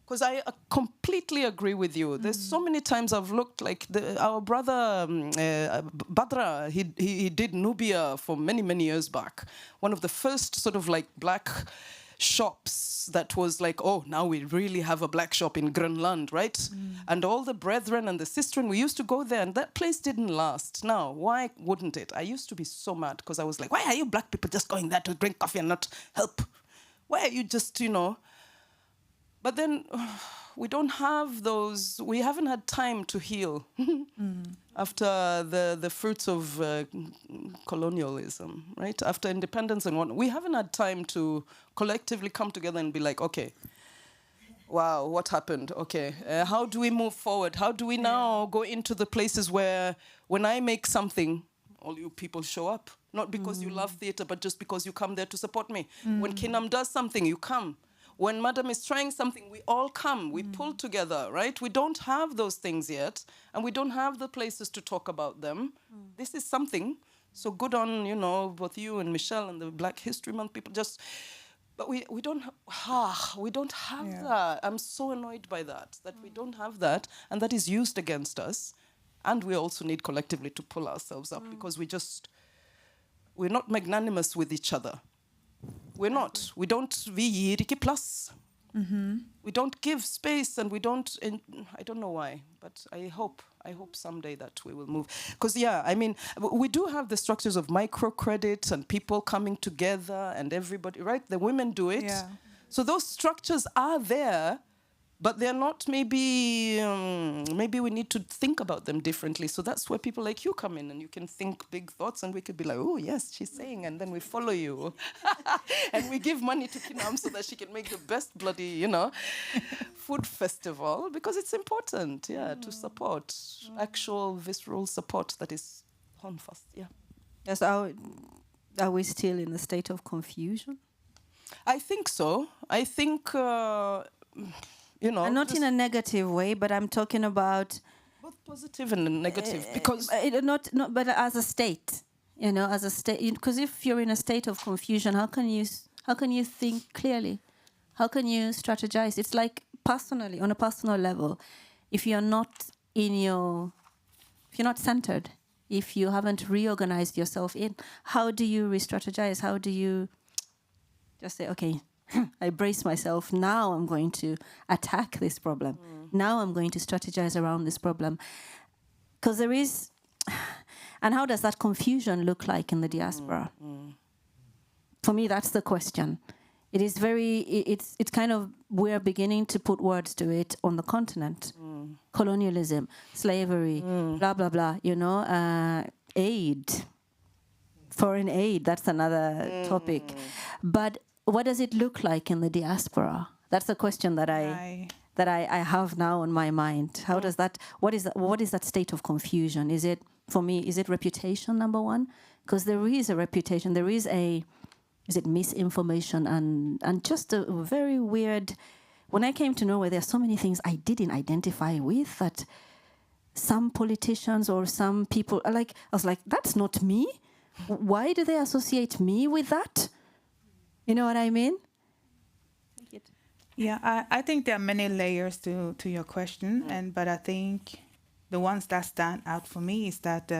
Because I completely agree with you. There's so many times I've looked our brother Badra, he did Nubia for many, many years back. One of the first sort of black shops that was now we really have a black shop in Greenland, right? And all the brethren and the sistren, we used to go there and that place didn't last. Now, why wouldn't it? I used to be so mad because I was like, why are you black people just going there to drink coffee and not help? Why are you just, But then we don't have those. We haven't had time to heal after the fruits of colonialism, right? After independence and what, we haven't had time to collectively come together and be like, okay, wow, what happened? Okay, how do we move forward? How do we now go into the places where, when I make something, all you people show up? Not because you love theatre, but just because you come there to support me. When Kinam does something, you come. When Madam is trying something, we all come. We pull together, right? We don't have those things yet, and we don't have the places to talk about them. This is something. So good on, you know, both you and Michelle and the Black History Month people. But we don't have that. I'm so annoyed by that we don't have that, and that is used against us. And we also need collectively to pull ourselves up because we're not magnanimous with each other. We're not. We don't plus. We don't give space, and we don't. I don't know why, but I hope someday that we will move. Because I mean, we do have the structures of microcredit and people coming together and everybody, right? The women do it. Yeah. So those structures are there. But they're not, maybe we need to think about them differently. So that's where people like you come in, and you can think big thoughts, and we could be like, oh, yes, she's saying, and then we follow you. And we give money to Kinam so that she can make the best bloody, food festival, because it's important, to support, actual visceral support that is handfast, Yes, are we still in a state of confusion? I think so. I think... and not in a negative way, but I'm talking about both positive and negative, because but as a state, as a state. Because if you're in a state of confusion, how can you think clearly? How can you strategize? It's like personally, on a personal level, if you're not centered, if you haven't reorganized yourself how do you re-strategize? How do you just say, okay, I brace myself. Now I'm going to attack this problem. Now I'm going to strategize around this problem. Because there is... And how does that confusion look like in the diaspora? For me, that's the question. It is it's kind of... We're beginning to put words to it on the continent. Colonialism, slavery, blah, blah, blah, aid. Foreign aid, that's another topic. But... what does it look like in the diaspora? That's a question that I have now on my mind. How does that? What is that state of confusion? Is it, for me, is it reputation, number one? Because there is a reputation. There is is it misinformation and just a very weird. When I came to Norway, there are so many things I didn't identify with that some politicians or some people are like. I was like, that's not me. Why do they associate me with that? You know what I mean? Yeah, I think there are many layers to your question, but I think the ones that stand out for me is that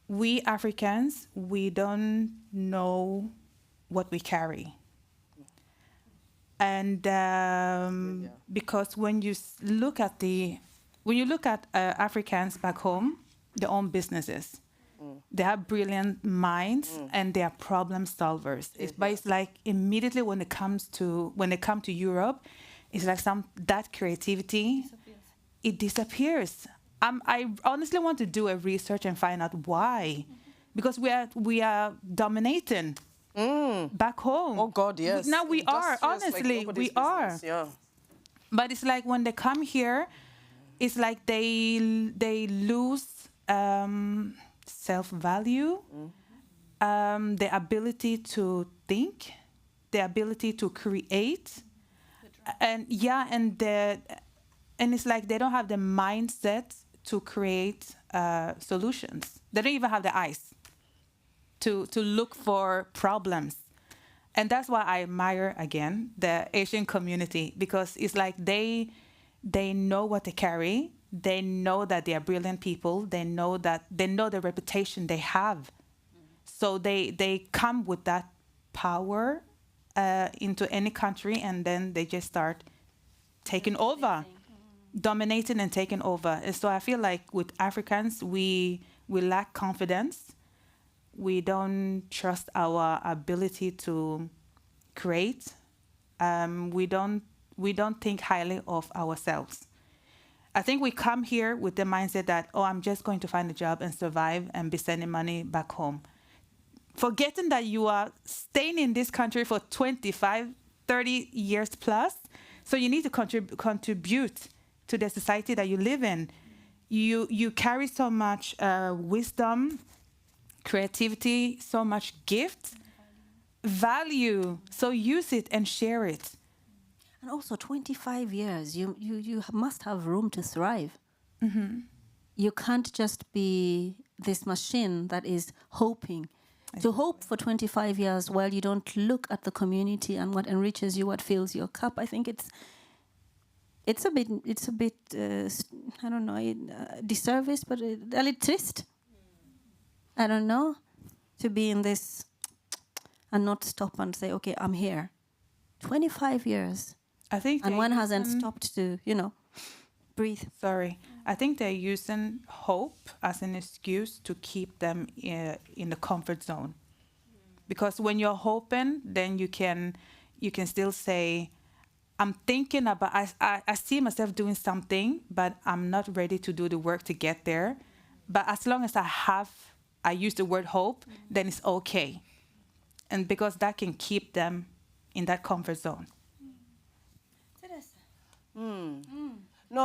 we Africans, we don't know what we carry. And because when you look at Africans back home, their own businesses, they have brilliant minds and they are problem solvers. But it's like immediately when they come to Europe, it's like that creativity, it disappears. I honestly want to do a research and find out why, because we are dominating back home. Oh God, yes. Now we are, honestly, like we are. Yeah. But it's like when they come here, it's like they lose self-value, the ability to think, the ability to create, and it's like they don't have the mindset to create solutions. They don't even have the eyes to look for problems. And that's why I admire, again, the Asian community, because it's like they know what they carry. They know that they are brilliant people. They know the reputation they have. So they come with that power into any country, and then they just start taking over, dominating and taking over. And so I feel like with Africans, we lack confidence. We don't trust our ability to create. We don't we don't think highly of ourselves. I think we come here with the mindset that, oh, I'm just going to find a job and survive and be sending money back home. Forgetting that you are staying in this country for 25, 30 years plus. So you need to contribute to the society that you live in. You carry so much wisdom, creativity, so much gift, value. So use it and share it. And also 25 years, you must have room to thrive. Mm-hmm. You can't just be this machine that is hoping. To hope for 25 years while you don't look at the community and what enriches you, what fills your cup, I think it's a bit I don't know, disservice, but a little trist. I don't know, to be in this and not stop and say, okay, I'm here. 25 years. I think, and one hasn't stopped to, breathe. Sorry. I think they're using hope as an excuse to keep them in the comfort zone. Because when you're hoping, then you can still say, I'm thinking about, I see myself doing something, but I'm not ready to do the work to get there. But as long as I use the word hope, then it's okay. And because that can keep them in that comfort zone. No,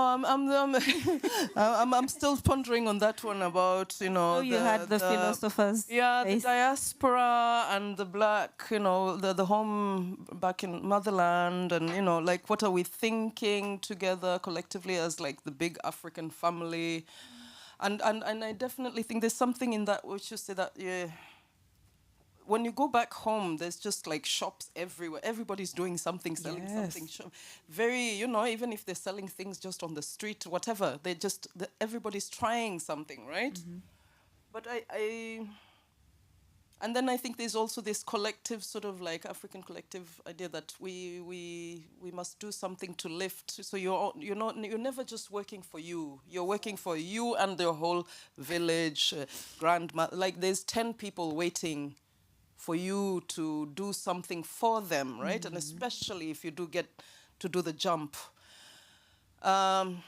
I'm still pondering on that one about, you had the philosophers. Yeah, the diaspora and the black, the home back in motherland, and like what are we thinking together collectively as like the big African family, and I definitely think there's something in that which you say that when you go back home, there's just like shops everywhere. Everybody's doing something, selling something. Very, even if they're selling things just on the street, whatever, everybody's trying something, right? Mm-hmm. But and then I think there's also this collective sort of like African collective idea that we must do something to lift. So you're never just working for you. You're working for you and the whole village, grandma. Like there's 10 people waiting for you to do something for them, right? Mm-hmm. And especially if you do get to do the jump. And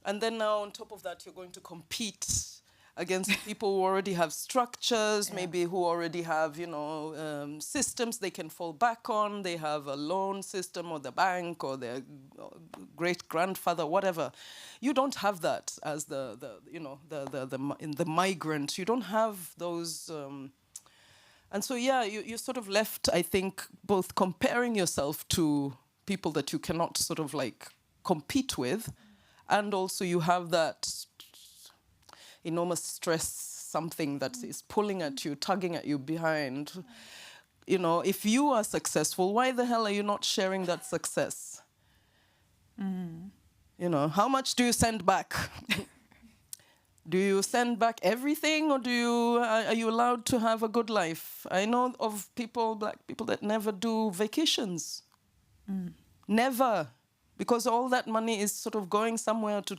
then now on top of that, you're going to compete against people who already have structures, maybe who already have, systems they can fall back on. They have a loan system or the bank or their great-grandfather, whatever. You don't have that as the migrant. You don't have those... And so, you're sort of left, I think, both comparing yourself to people that you cannot sort of like compete with, and also you have that enormous stress, something that is pulling at you, tugging at you behind. If you are successful, why the hell are you not sharing that success? How much do you send back? Do you send back everything, or are you allowed to have a good life? I know of black people that never do vacations. Never. Because all that money is sort of going somewhere to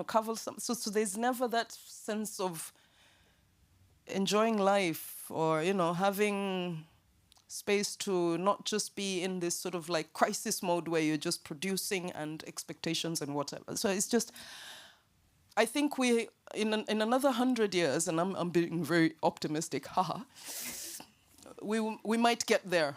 cover some. So there's never that sense of enjoying life or, having space to not just be in this sort of like crisis mode where you're just producing and expectations and whatever. So it's just... I think we, in another 100 years, and I'm being very optimistic, we might get there,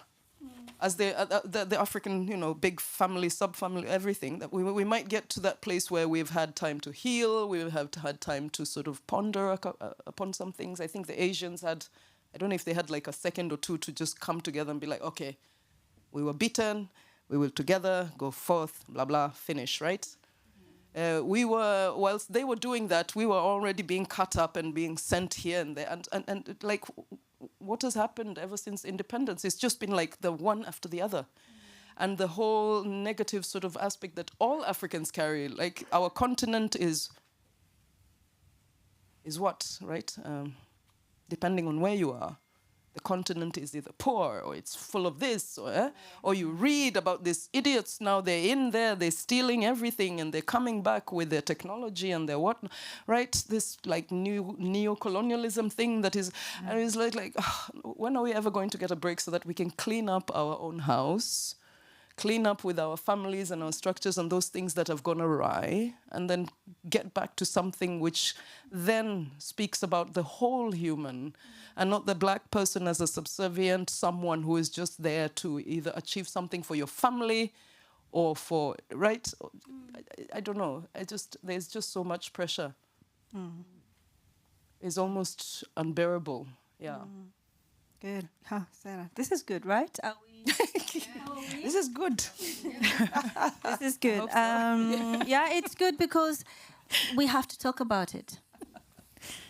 as the African, big family, sub-family, everything. That we might get to that place where we've had time to heal, we have had time to sort of ponder upon some things. I think the Asians had, I don't know if they had like a second or two to just come together and be like, okay, we were beaten, we will together go forth, blah blah, finish, right? Whilst they were doing that, we were already being cut up and being sent here and there. And like, what has happened ever since independence? It's just been like the one after the other. And the whole negative sort of aspect that all Africans carry, like our continent is what, right? Depending on where you are. The continent is either poor or it's full of this, or you read about these idiots now, they're in there, they're stealing everything and they're coming back with their technology and their what, right? This like new neo-colonialism thing that is, and it's like when are we ever going to get a break so that we can clean up our own house, clean up with our families and our structures and those things that have gone awry, and then get back to something which then speaks about the whole human and not the black person as a subservient, someone who is just there to either achieve something for your family or for, right? I don't know. There's just so much pressure. It's almost unbearable. Yeah. Good. Sarah. This is good, right? Are we? This is good. This is good. Yeah, it's good because we have to talk about it.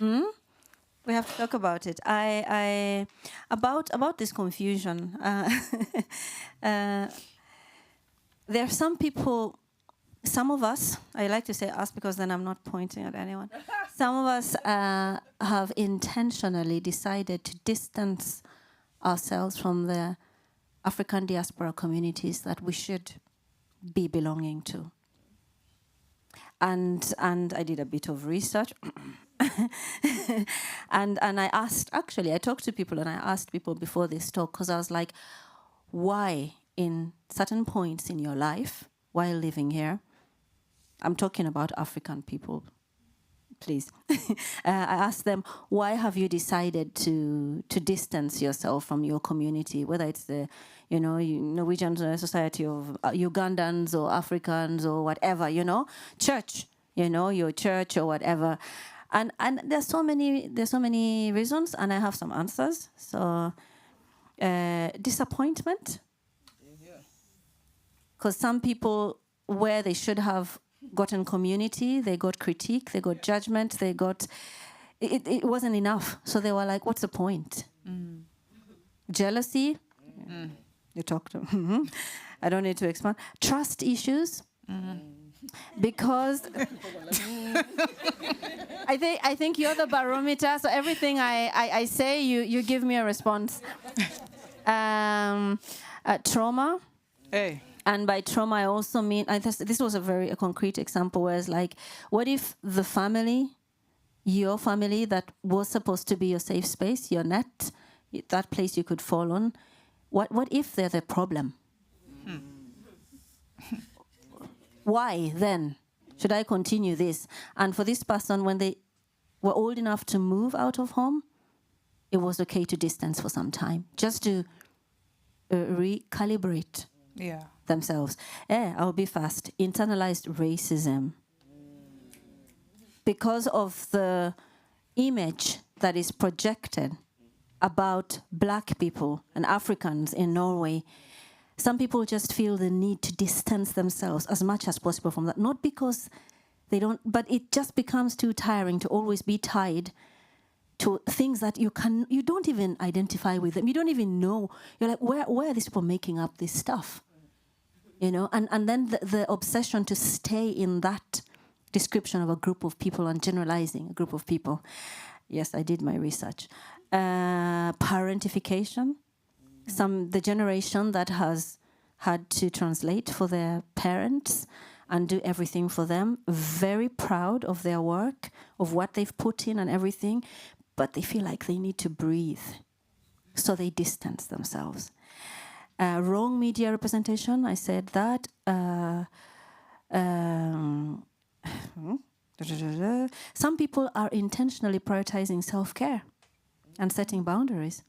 We have to talk about it. About this confusion. There are some people, some of us, I like to say us because then I'm not pointing at anyone. Some of us have intentionally decided to distance ourselves from the African diaspora communities that we should be belonging to. And I did a bit of research. and I talked to people and I asked people before this talk, because I was like, why in certain points in your life while living here, I'm talking about African people, please. I asked them, why have you decided to distance yourself from your community, whether it's the Norwegian Society of Ugandans or Africans or whatever, church, your church or whatever. And there's so many reasons, and I have some answers. So disappointment, because some people, where they should have gotten community, they got critique, they got judgment, it wasn't enough. So they were like, what's the point? Jealousy, you talk to I don't need to expand. Trust issues, because I think you're the barometer, so everything I say, you give me a response. Trauma. Hey. And by trauma, I also mean, this was a concrete example, where it's like, what if the family, your family that was supposed to be your safe space, your net, that place you could fall on, what if they're the problem? Why then should I continue this? And for this person, when they were old enough to move out of home, it was okay to distance for some time, just to recalibrate themselves. I'll be fast. Internalized racism. Because of the image that is projected about black people and Africans in Norway, some people just feel the need to distance themselves as much as possible from that. Not because they don't, but it just becomes too tiring to always be tied to things that you don't even identify with them. You don't even know. You're like, where are these people making up this stuff? And then the obsession to stay in that description of a group of people and generalizing a group of people. Yes, I did my research. Parentification. The generation that has had to translate for their parents and do everything for them, very proud of their work, of what they've put in and everything, but they feel like they need to breathe. So they distance themselves. Wrong media representation, I said that. Some people are intentionally prioritizing self-care and setting boundaries.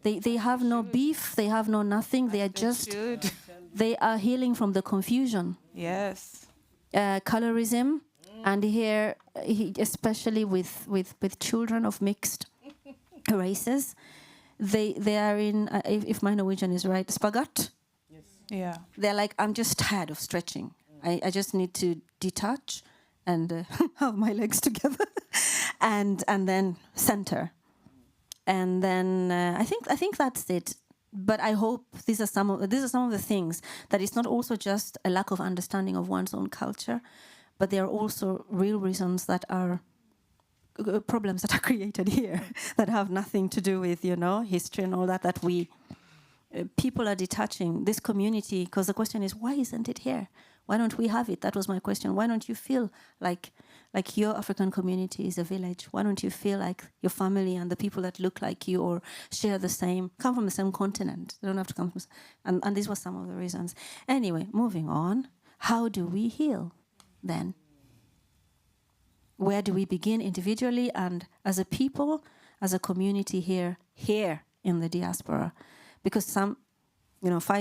They have no beef, they have no nothing, they are healing from the confusion. Yes. Colorism, and here, especially with children of mixed races, they are in, if my Norwegian is right, spagat. Yes. Yeah. They're like, I'm just tired of stretching. I just need to detach and have my legs together, and then center. And then I think that's it. But I hope these are some of the things that it's not also just a lack of understanding of one's own culture, but there are also real reasons that are problems that are created here that have nothing to do with history and all that we people are detaching this community, because the question is, why isn't it here? Why don't we have it? That was my question. Why don't you feel like your African community is a village? Why don't you feel like your family and the people that look like you or come from the same continent? They don't have to come from... And these were some of the reasons. Anyway, moving on. How do we heal then? Where do we begin individually and as a people, as a community here in the diaspora? Because 5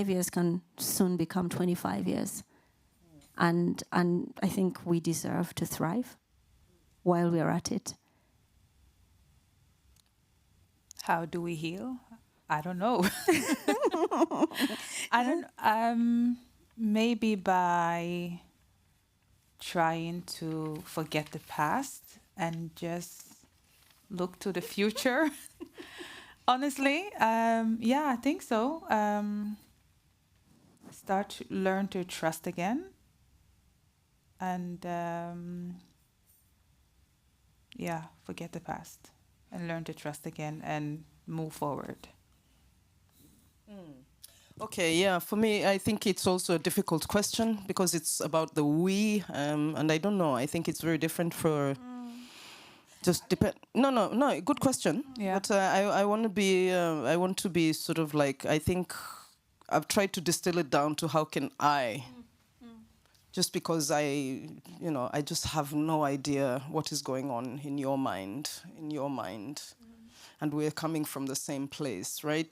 years can soon become 25 years. And I think we deserve to thrive while we're at it. How do we heal? I don't know. Maybe by trying to forget the past and just look to the future. Honestly, I think so. Start to learn to trust again. And forget the past and learn to trust again and move forward. Okay, yeah, for me, I think it's also a difficult question because it's about the we, and I don't know. I think it's very different for just depend. No, good question. Yeah. But I want to be sort of like, I think I've tried to distill it down to how can I. Just because I just have no idea what is going on in your mind, and we're coming from the same place, right?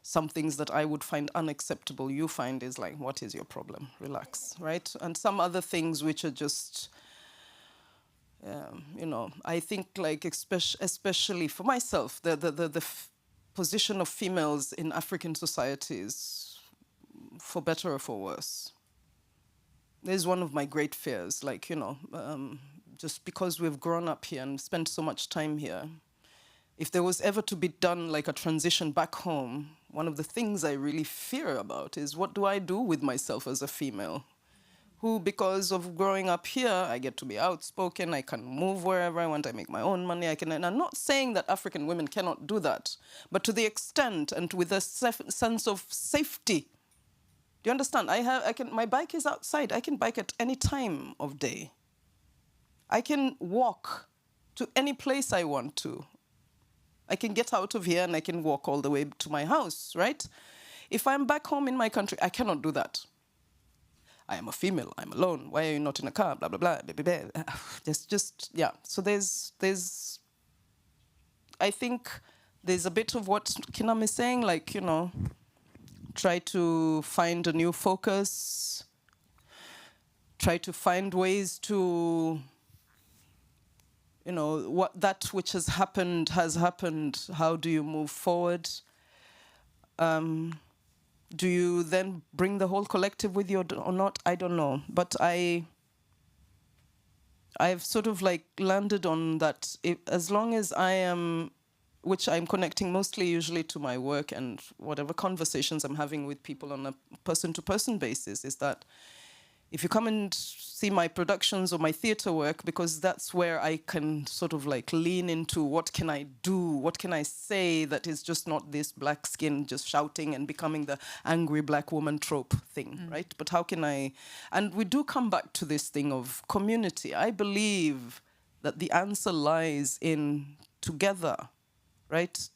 Some things that I would find unacceptable, you find is like, what is your problem? Relax, right? And some other things which are just, I think like especially for myself, the position of females in African societies, for better or for worse. Is one of my great fears, just because we've grown up here and spent so much time here. If there was ever to be done like a transition back home, one of the things I really fear about is what do I do with myself as a female? Who, because of growing up here, I get to be outspoken, I can move wherever I want, I make my own money, and I'm not saying that African women cannot do that, but to the extent and with a sense of safety. Do you understand? My bike is outside. I can bike at any time of day. I can walk to any place I want to. I can get out of here and I can walk all the way to my house, right? If I'm back home in my country, I cannot do that. I am a female. I'm alone. Why are you not in a car? Blah, blah, blah, blah, blah, blah. Yeah. So there's, I think there's a bit of what Kinam is saying, try to find a new focus, try to find ways to, what that which has happened, how do you move forward? Do you then bring the whole collective with you or not? I don't know. But I've sort of landed on that as long as I am, which I'm connecting mostly usually to my work and whatever conversations I'm having with people on a person-to-person basis, is that if you come and see my productions or my theatre work, because that's where I can sort of lean into what can I do, what can I say that is just not this black skin just shouting and becoming the angry black woman trope thing, right? But how can I... And we do come back to this thing of community. I believe that the answer lies in together, right?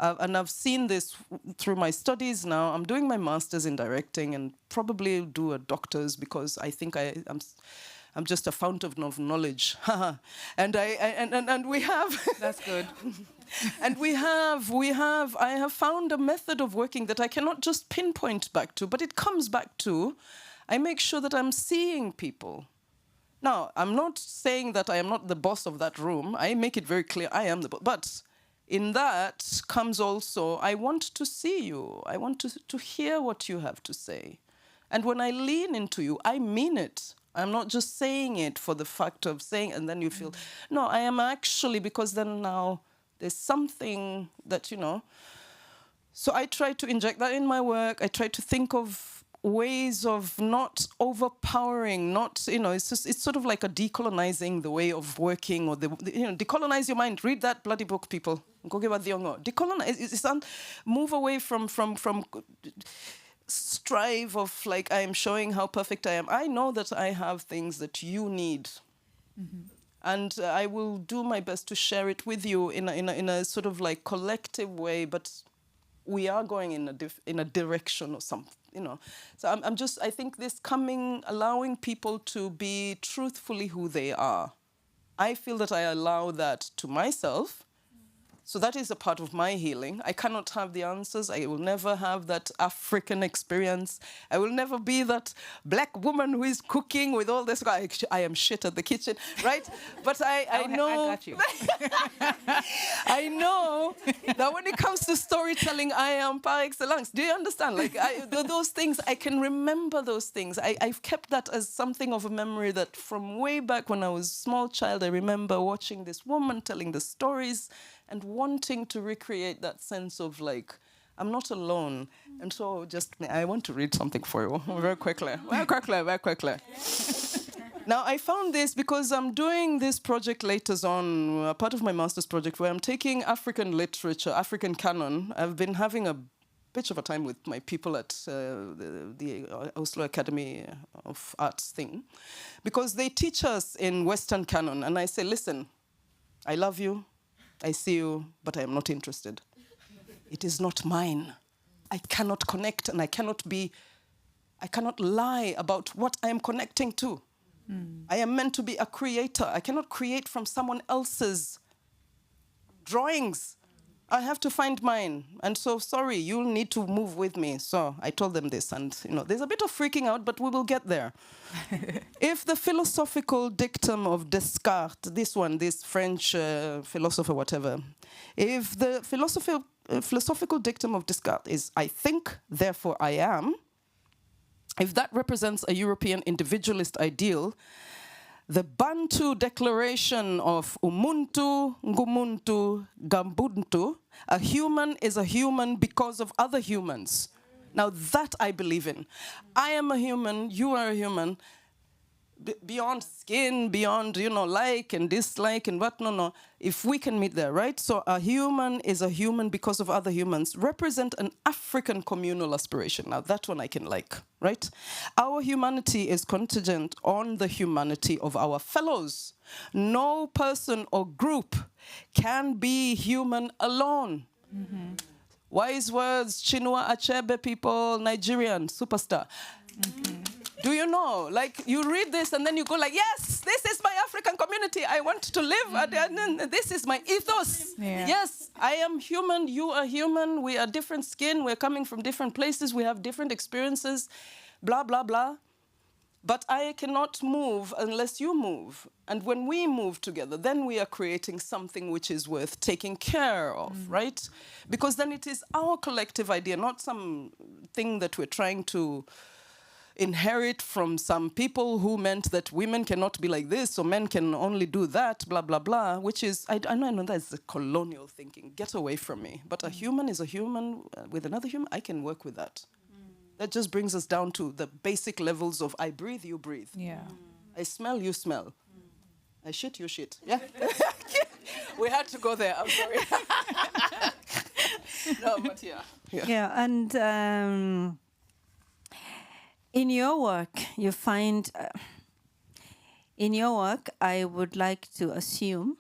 And I've seen this through my studies now. I'm doing my master's in directing and probably do a doctor's because I think I'm just a fountain of knowledge. and we have... That's good. And I have found a method of working that I cannot just pinpoint back to, but it comes back to, I make sure that I'm seeing people. Now, I'm not saying that I am not the boss of that room. I make it very clear I am the boss. But in that comes also, I want to see you. I want to hear what you have to say. And when I lean into you, I mean it. I'm not just saying it for the fact of saying, and then you feel, no, I am actually, because then now there's something that, So I try to inject that in my work. I try to think of ways of not overpowering, it's sort of like a decolonizing the way of working, or decolonize your mind. Read that bloody book, people. Decolonize. Move away from strive of like I am showing how perfect I am. I know that I have things that you need. And I will do my best to share it with you in a sort of like collective way, but we are going in a direction or something, you know. So I think this allowing people to be truthfully who they are. I feel that I allow that to myself. So that is a part of my healing. I cannot have the answers. I will never have that African experience. I will never be that black woman who is cooking with all this. I am shit at the kitchen, right? But I know. I got you. I know that when it comes to storytelling, I am par excellence. Do you understand? Like those things, I can remember those things. I've kept that as something of a memory that from way back when I was a small child, I remember watching this woman telling the stories and wanting to recreate that sense of like, I'm not alone. And so I want to read something for you very quickly. Now, I found this because I'm doing this project later on, part of my master's project, where I'm taking African literature, African canon. I've been having a bit of a time with my people at the Oslo Academy of Arts thing, because they teach us in Western canon. And I say, listen, I love you. I see you, but I am not interested. It is not mine. I cannot connect and I cannot lie about what I am connecting to. I am meant to be a creator. I cannot create from someone else's drawings. I have to find mine. And so, sorry, you'll need to move with me. So I told them this. And, you know, there's a bit of freaking out, but we will get there. If the philosophical dictum of Descartes, this French philosopher, whatever, if the philosophical dictum of Descartes is, I think, therefore I am, if that represents a European individualist ideal, the Bantu declaration of Umuntu, Ngumuntu, Gambuntu, a human is a human because of other humans. Now that I believe in. I am a human, you are a human, beyond skin, beyond, you know, like and dislike and what, no. If we can meet there, right? So a human is a human because of other humans, represent an African communal aspiration. Now that one I can like, right? Our humanity is contingent on the humanity of our fellows. No person or group can be human alone. Wise words, Chinua Achebe people, Nigerian, superstar. Do you know, like you read this and then you go like, yes, this is my African community. I want to live. This is my ethos. Yeah. Yes, I am human. You are human. We are different skin. We're coming from different places. We have different experiences, blah, blah, blah. But I cannot move unless you move. And when we move together, then we are creating something which is worth taking care of, right? Because then it is our collective idea, not some thing that we're trying to inherit from some people who meant that women cannot be like this, or men can only do that, blah, blah, blah, which is, I know that's a colonial thinking. Get away from me. But a human is a human with another human. I can work with that. That just brings us down to the basic levels of I breathe, you breathe. Yeah. I smell, you smell. I shit, you shit. Yeah? We had to go there. I'm sorry. No, but yeah. Yeah, and in your work, you find... in your work, I would like to assume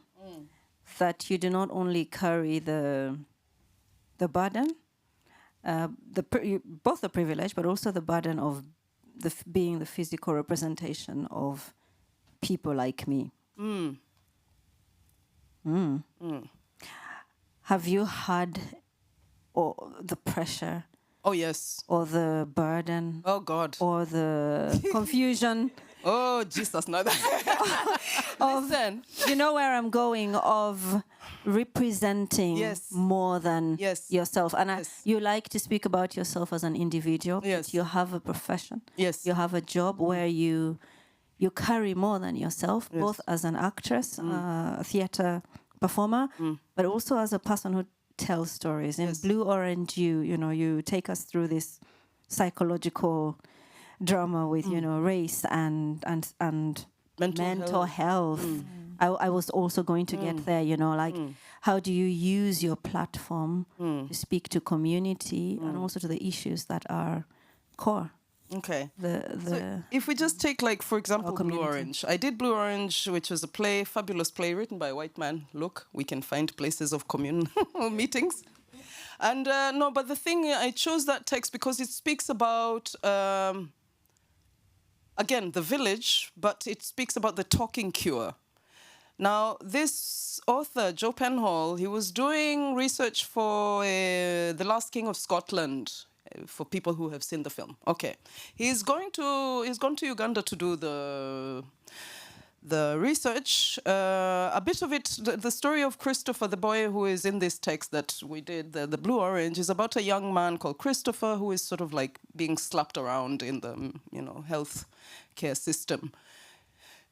that you do not only carry the burden, both the privilege, but also the burden of being the physical representation of people like me. Have you had the pressure? Oh, yes. Or the burden? Oh, God. Or the confusion? Oh, Jesus, no. Listen. You know where I'm going, of representing more than yourself. And you like to speak about yourself as an individual. Yes. You have a profession. Yes. You have a job where you carry more than yourself, both as an actress, a theater performer, but also as a person who tells stories. In Blue Orange, you take us through this psychological drama with race and mental health. I was also going to get there, how do you use your platform to speak to community and also to the issues that are core. Okay. The So if we just take, like, for example, Blue community. Orange. I did Blue Orange, which was a play, fabulous play written by a white man. Look, we can find places of commune meetings. And no, but the thing, I chose that text because it speaks about, again, the village, but it speaks about the talking cure. Now, this author, Joe Penhall, he was doing research for The Last King of Scotland, for people who have seen the film. Okay. He's gone to Uganda to do the research. A bit of it, the story of Christopher, the boy who is in this text that we did, the Blue Orange, is about a young man called Christopher who is sort of like being slapped around in the, health care system.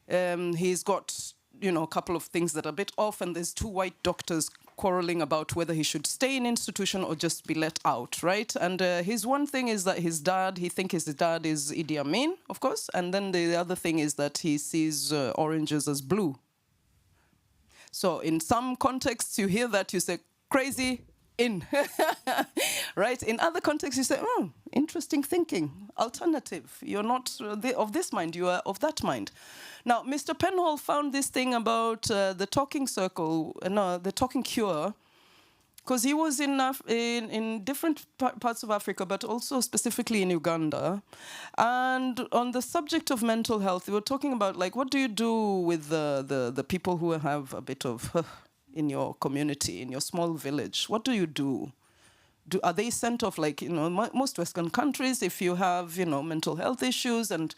He's got, a couple of things that are a bit off, and there's two white doctors quarreling about whether he should stay in institution or just be let out, right? And his one thing is that his dad is Idi Amin, of course, and then the other thing is that he sees oranges as blue. So in some contexts, you hear that, you say, crazy, in, right? In other contexts, you say, interesting thinking, alternative. You're not of this mind, you are of that mind. Now, Mr. Penhall found this thing about the talking circle, the talking cure, because he was in different parts of Africa, but also specifically in Uganda. And on the subject of mental health, they were talking about, like, what do you do with the people who have a bit of in your community, in your small village? What do you do? Are they sent off, like, most Western countries, if you have, mental health issues, and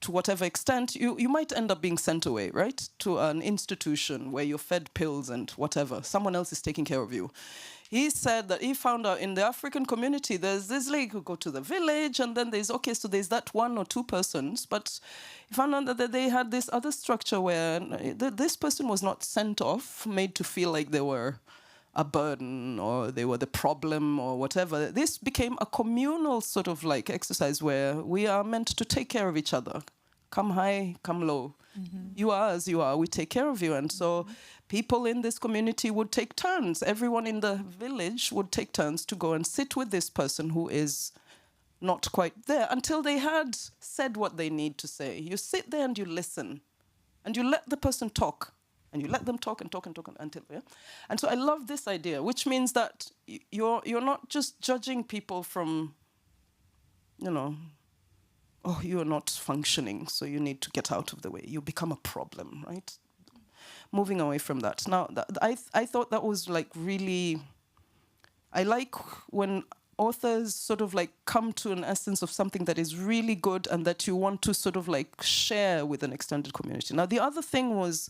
to whatever extent, you might end up being sent away, right? To an institution where you're fed pills and whatever. Someone else is taking care of you. He said that he found out in the African community, there's this lady who go to the village, and then there's that one or two persons, but he found out that they had this other structure where this person was not sent off, made to feel like they were a burden or they were the problem or whatever. This became a communal sort of like exercise where we are meant to take care of each other. Come high, come low. Mm-hmm. You are as you are, we take care of you. And so people in this community would take turns. Everyone in the village would take turns to go and sit with this person who is not quite there until they had said what they need to say. You sit there and you listen and you let the person talk. And you let them talk and talk and talk until, yeah? And so I love this idea, which means that you're not just judging people from, you're not functioning, so you need to get out of the way. You become a problem, right? Moving away from that. Now, I thought that was like really, I like when authors sort of like come to an essence of something that is really good and that you want to sort of like share with an extended community. Now, the other thing was,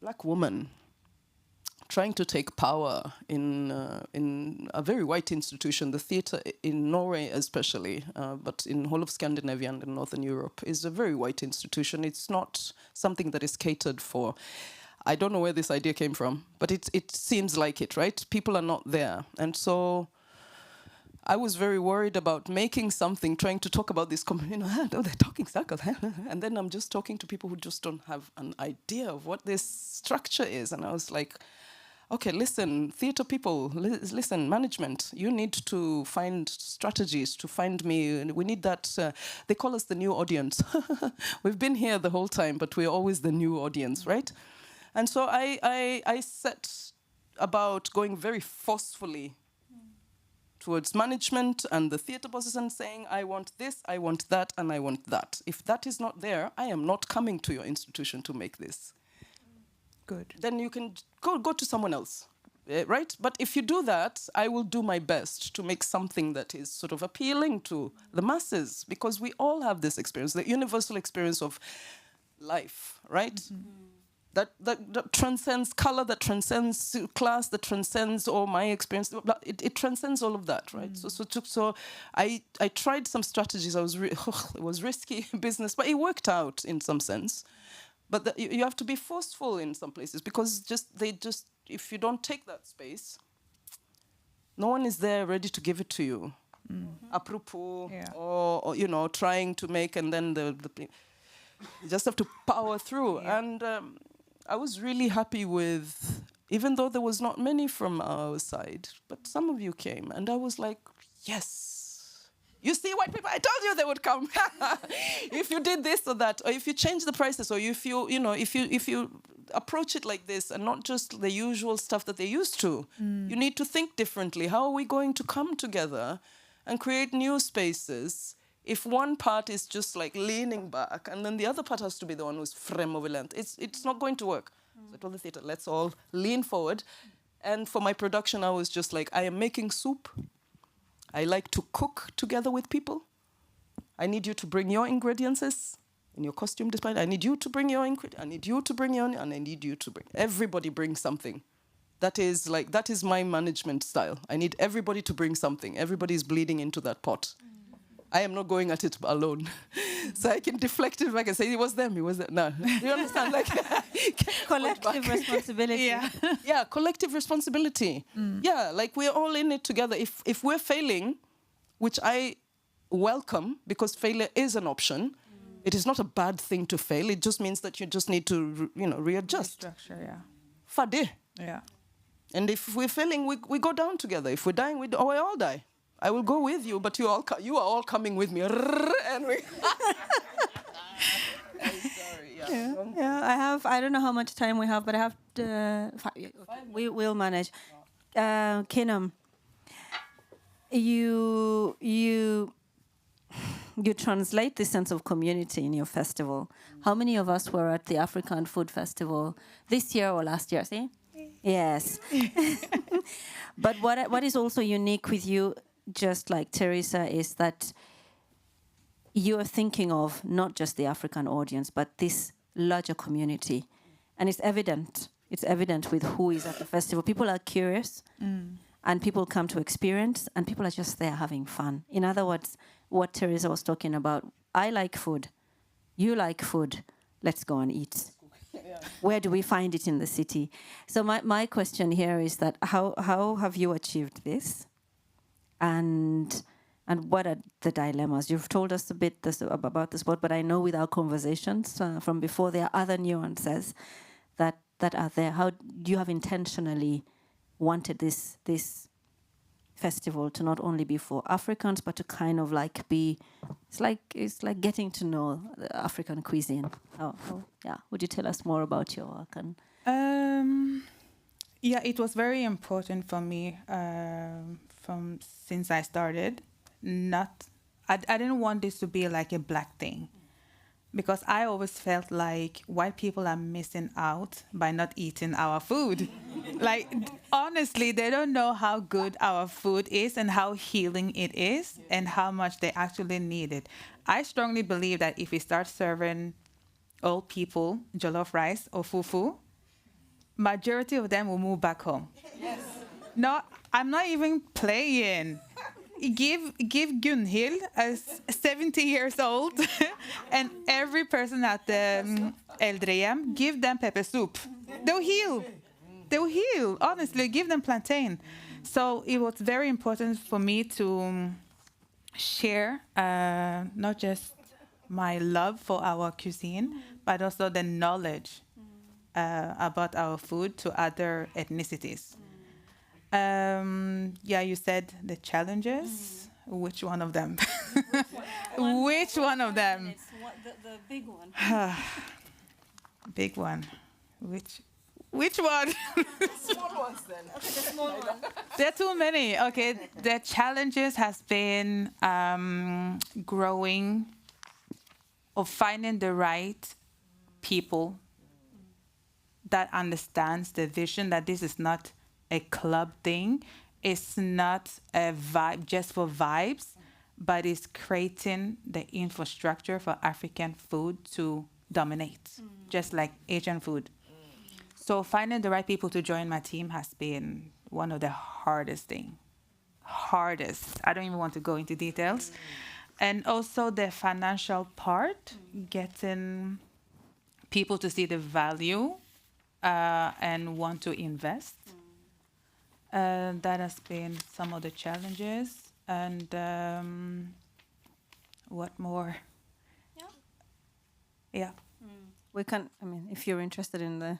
Black woman trying to take power in a very white institution, the theatre in Norway especially, but in whole of Scandinavia and in Northern Europe, is a very white institution. It's not something that is catered for. I don't know where this idea came from, but it seems like it, right? People are not there. And so I was very worried about making something, trying to talk about this, they're talking circles. And then I'm just talking to people who just don't have an idea of what this structure is. And I was like, okay, listen, theatre people, listen, management, you need to find strategies to find me. We need that, they call us the new audience. We've been here the whole time, but we're always the new audience, right? And so I set about going very forcefully towards management and the theatre bosses and saying, I want this, I want that, and I want that. If that is not there, I am not coming to your institution to make this. Good. Then you can go to someone else, right? But if you do that, I will do my best to make something that is sort of appealing to the masses, because we all have this experience, the universal experience of life, right? Mm-hmm. That transcends color, that transcends class, that transcends all my experience. It transcends all of that, right? Mm. So I tried some strategies. It was risky business, but it worked out in some sense. But you have to be forceful in some places, because if you don't take that space, no one is there ready to give it to you. Mm-hmm. Apropos, yeah. or trying to make, and then you just have to power through. Yeah. And I was really happy with, even though there was not many from our side, but some of you came, and I was like yes, you see, white people, I told you they would come. If you did this or that, or if you change the prices, or if you approach it like this and not just the usual stuff that they're used to, you need to think differently. How are we going to come together and create new spaces if one part is just like leaning back and then the other part has to be the one who's fremovilent? It's not going to work. So I told the theatre, let's all lean forward. And for my production, I was just like, I am making soup. I like to cook together with people. I need you to bring your ingredients in your costume display. I need you to bring your ingredients. I need you to bring your, and I need you to bring. Everybody bring something. That is my management style. I need everybody to bring something. Everybody's bleeding into that pot. I am not going at it alone. So I can deflect it back and say, it was them. No. Do you understand? Like collective responsibility. Yeah, collective responsibility. Yeah, like we're all in it together. If we're failing, which I welcome, because failure is an option, it is not a bad thing to fail. It just means that you just need to, readjust. Structure, yeah. Fade. Yeah. And if we're failing, we go down together. If we're dying, we all die. I will go with you, but you are all coming with me. And we. I'm sorry. Yeah. I don't know how much time we have, but I have 5. We will manage. Kinam, you translate this sense of community in your festival. How many of us were at the African Food Festival this year or last year? See? Yes. But what is also unique with you, just like Teresa, is that you are thinking of not just the African audience, but this larger community. And it's evident. It's evident with who is at the festival. People are curious, and people come to experience, and people are just there having fun. In other words, what Teresa was talking about, I like food, you like food, let's go and eat. Where do we find it in the city? So my question here is that how have you achieved this? And what are the dilemmas? You've told us a bit about the sport, but I know with our conversations from before, there are other nuances that are there. How do you have intentionally wanted this festival to not only be for Africans, but to kind of like be, it's like getting to know the African cuisine. Would you tell us more about your work? It was very important for me since I started. I didn't want this to be like a black thing, because I always felt like white people are missing out by not eating our food. Like, honestly, they don't know how good our food is and how healing it is and how much they actually need it. I strongly believe that if we start serving old people jollof rice or fufu, majority of them will move back home. Yes. No, I'm not even playing. Give Gunhild, 70 years old, and every person at the Eldrehjem, give them pepper soup. They'll heal. Honestly, give them plantain. So it was very important for me to share not just my love for our cuisine, but also the knowledge about our food to other ethnicities. You said the challenges. Which one of them? Which one of them? It's the big one. Big one. Which one? Small ones then. Okay, the small one. There are too many. Okay, the challenges has been growing, or finding the right people that understands the vision that this is not a club thing. It's not a vibe just for vibes, but it's creating the infrastructure for African food to dominate, just like Asian food. So finding the right people to join my team has been one of the hardest things. Hardest. I don't even want to go into details. And also the financial part, getting people to see the value and want to invest. That has been some of the challenges. And what more? Yeah. We can, if you're interested in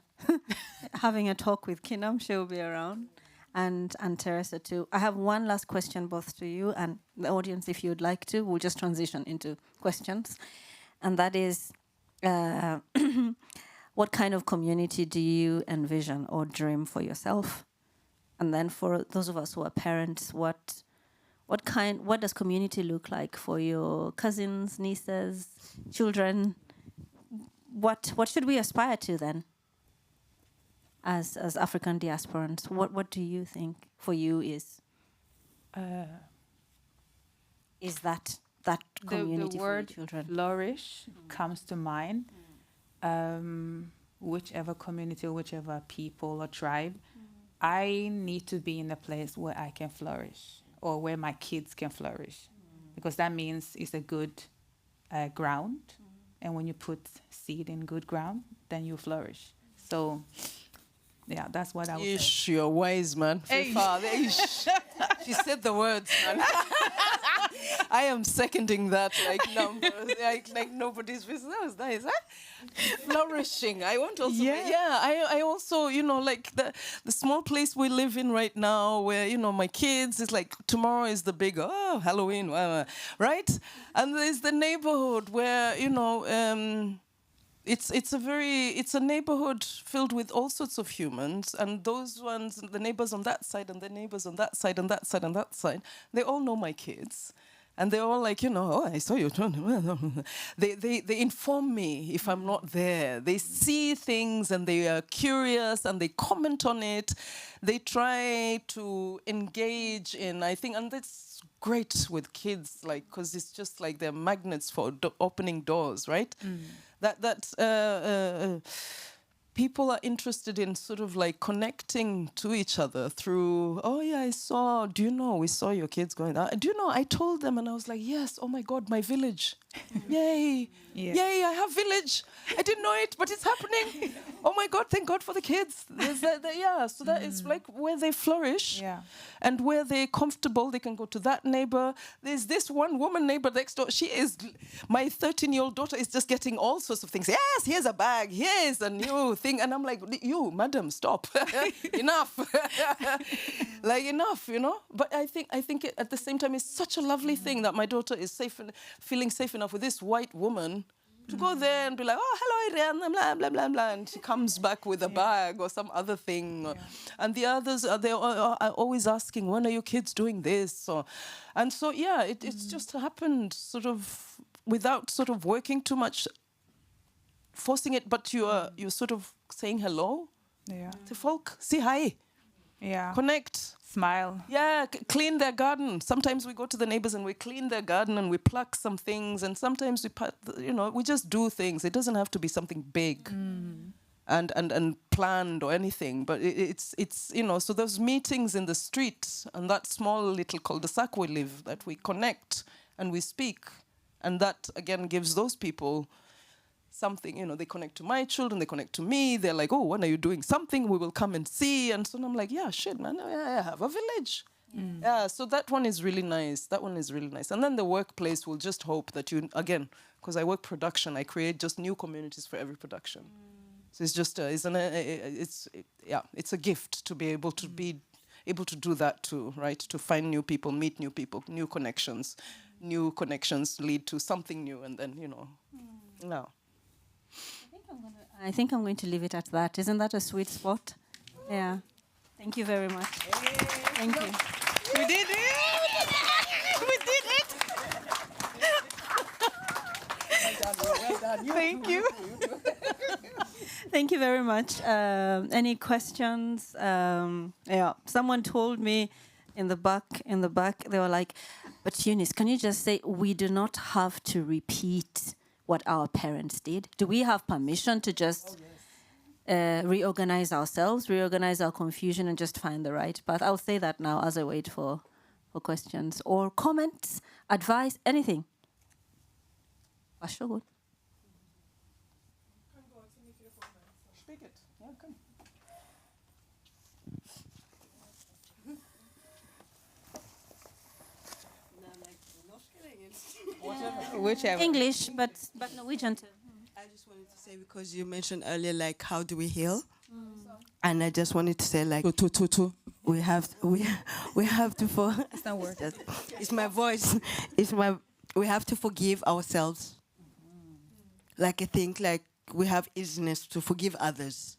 having a talk with Kinam, she'll be around. and Terese too. I have one last question both to you and the audience, if you'd like to. We'll just transition into questions. And that is, what kind of community do you envision or dream for yourself? And then for those of us who are parents, what does community look like for your cousins, nieces, children? What should we aspire to then? As African diasporans, what do you think for you is that community the for your word children? flourish comes to mind. Whichever community, whichever people or tribe, I need to be in a place where I can flourish, or where my kids can flourish, because that means it's a good ground, and when you put seed in good ground, then you flourish. So yeah, that's what I would say. You're wise, man. Hey. She said the words, man. I am seconding that like numbers, like nobody's business. That was nice, huh? Flourishing. I want also, I also, like the small place we live in right now, where my kids is like tomorrow is the big Halloween, right? And there's the neighborhood where it's a neighborhood filled with all sorts of humans, and those ones, the neighbors on that side and the neighbors on that side and that side and that side, they all know my kids. And they're all like, I saw you. They inform me if I'm not there. They see things and they are curious and they comment on it. They try to engage in, I think, and that's great with kids, like, because it's just like they're magnets for opening doors, right? People are interested in sort of like connecting to each other through, we saw your kids going out. Do you know, I told them and I was like, yes, oh my God, my village. Yay. Yeah. Yay, I have village. I didn't know it, but it's happening. Oh my God, thank God for the kids. So that is like where they flourish and where they're comfortable, they can go to that neighbor. There's this one woman neighbor next door. My 13-year-old daughter is just getting all sorts of things. Yes, here's a bag. Here's a new thing. And I'm like, you, madam, stop. Enough. Like, enough, But I think at the same time, it's such a lovely thing that my daughter is feeling safe enough with this white woman to go there and be like, hello, Irene, blah, blah, blah, blah. And she comes back with a bag or some other thing. Yeah. And the others, they're always asking, when are your kids doing this? It's just happened sort of without sort of working too much, forcing it, but you're sort of saying hello to folk, say hi, connect. Smile. Yeah, clean their garden. Sometimes we go to the neighbors and we clean their garden and we pluck some things, and sometimes we just do things. It doesn't have to be something big and planned or anything, but it's so those meetings in the street and that small little cul-de-sac we live, that we connect and we speak, and that again gives those people something, they connect to my children, they connect to me, they're like, when are you doing something? We will come and see. And so I'm like, yeah, shit, man, I have a village. Yeah, so that one is really nice. And then the workplace will just hope that again, because I work production, I create just new communities for every production. So it's just, it's a gift to be able to do that too, right? To find new people, meet new people, new connections lead to something new, and then, no. I think I'm going to leave it at that. Isn't that a sweet spot? Yeah. Thank you very much. Thank you. We did it! We did it! Well done. Thank you. Thank you very much. Any questions? Someone told me in the back, they were like, but Eunice, can you just say, we do not have to repeat what our parents did? Do we have permission to just reorganize ourselves, reorganize our confusion, and just find the right path? I'll say that now as I wait for questions or comments, advice, anything. Varsågod. Speak it. Yeah, come. Whichever. English, but Norwegian too. I just wanted to say, because you mentioned earlier, like, how do we heal? And I just wanted to say, like, we have to it's not working. It's my voice. We have to forgive ourselves. Like I think like we have easiness to forgive others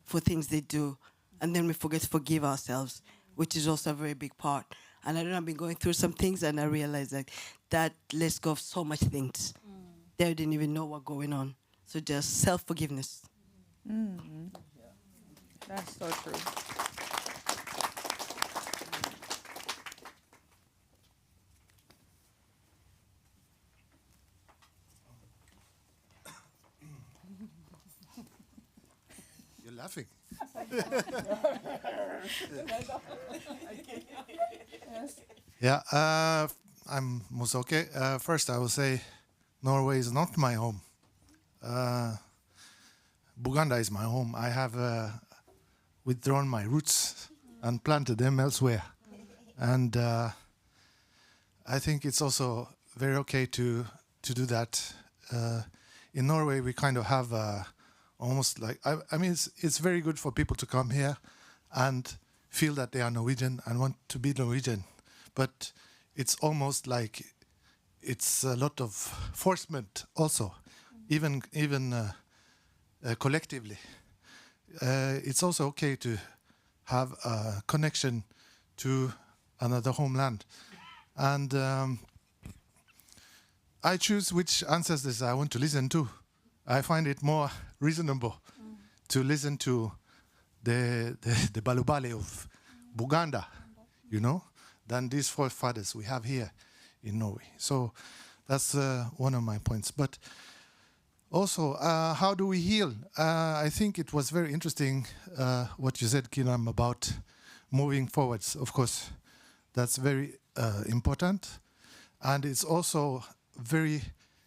for things they do, and then we forget to forgive ourselves, which is also a very big part. And I don't know, I've been going through some things, and I realized that lets go of so much things. They didn't even know what's going on. So just self-forgiveness. Mm-hmm. That's so true. You're laughing. Yeah, I'm Musoke. First, I will say Norway is not my home. Buganda is my home. I have withdrawn my roots and planted them elsewhere. And I think it's also very okay to do that. In Norway, we kind of have almost like, I mean, it's very good for people to come here and feel that they are Norwegian and want to be Norwegian. But it's almost like it's a lot of forcement also, even collectively. It's also okay to have a connection to another homeland. And I choose which ancestors I want to listen to. I find it more reasonable to listen to the Balubale of Buganda, you know, than these forefathers we have here in Norway. So that's one of my points. But also, how do we heal? I think it was very interesting what you said, Kinam, about moving forwards. Of course, that's very important. And it's also very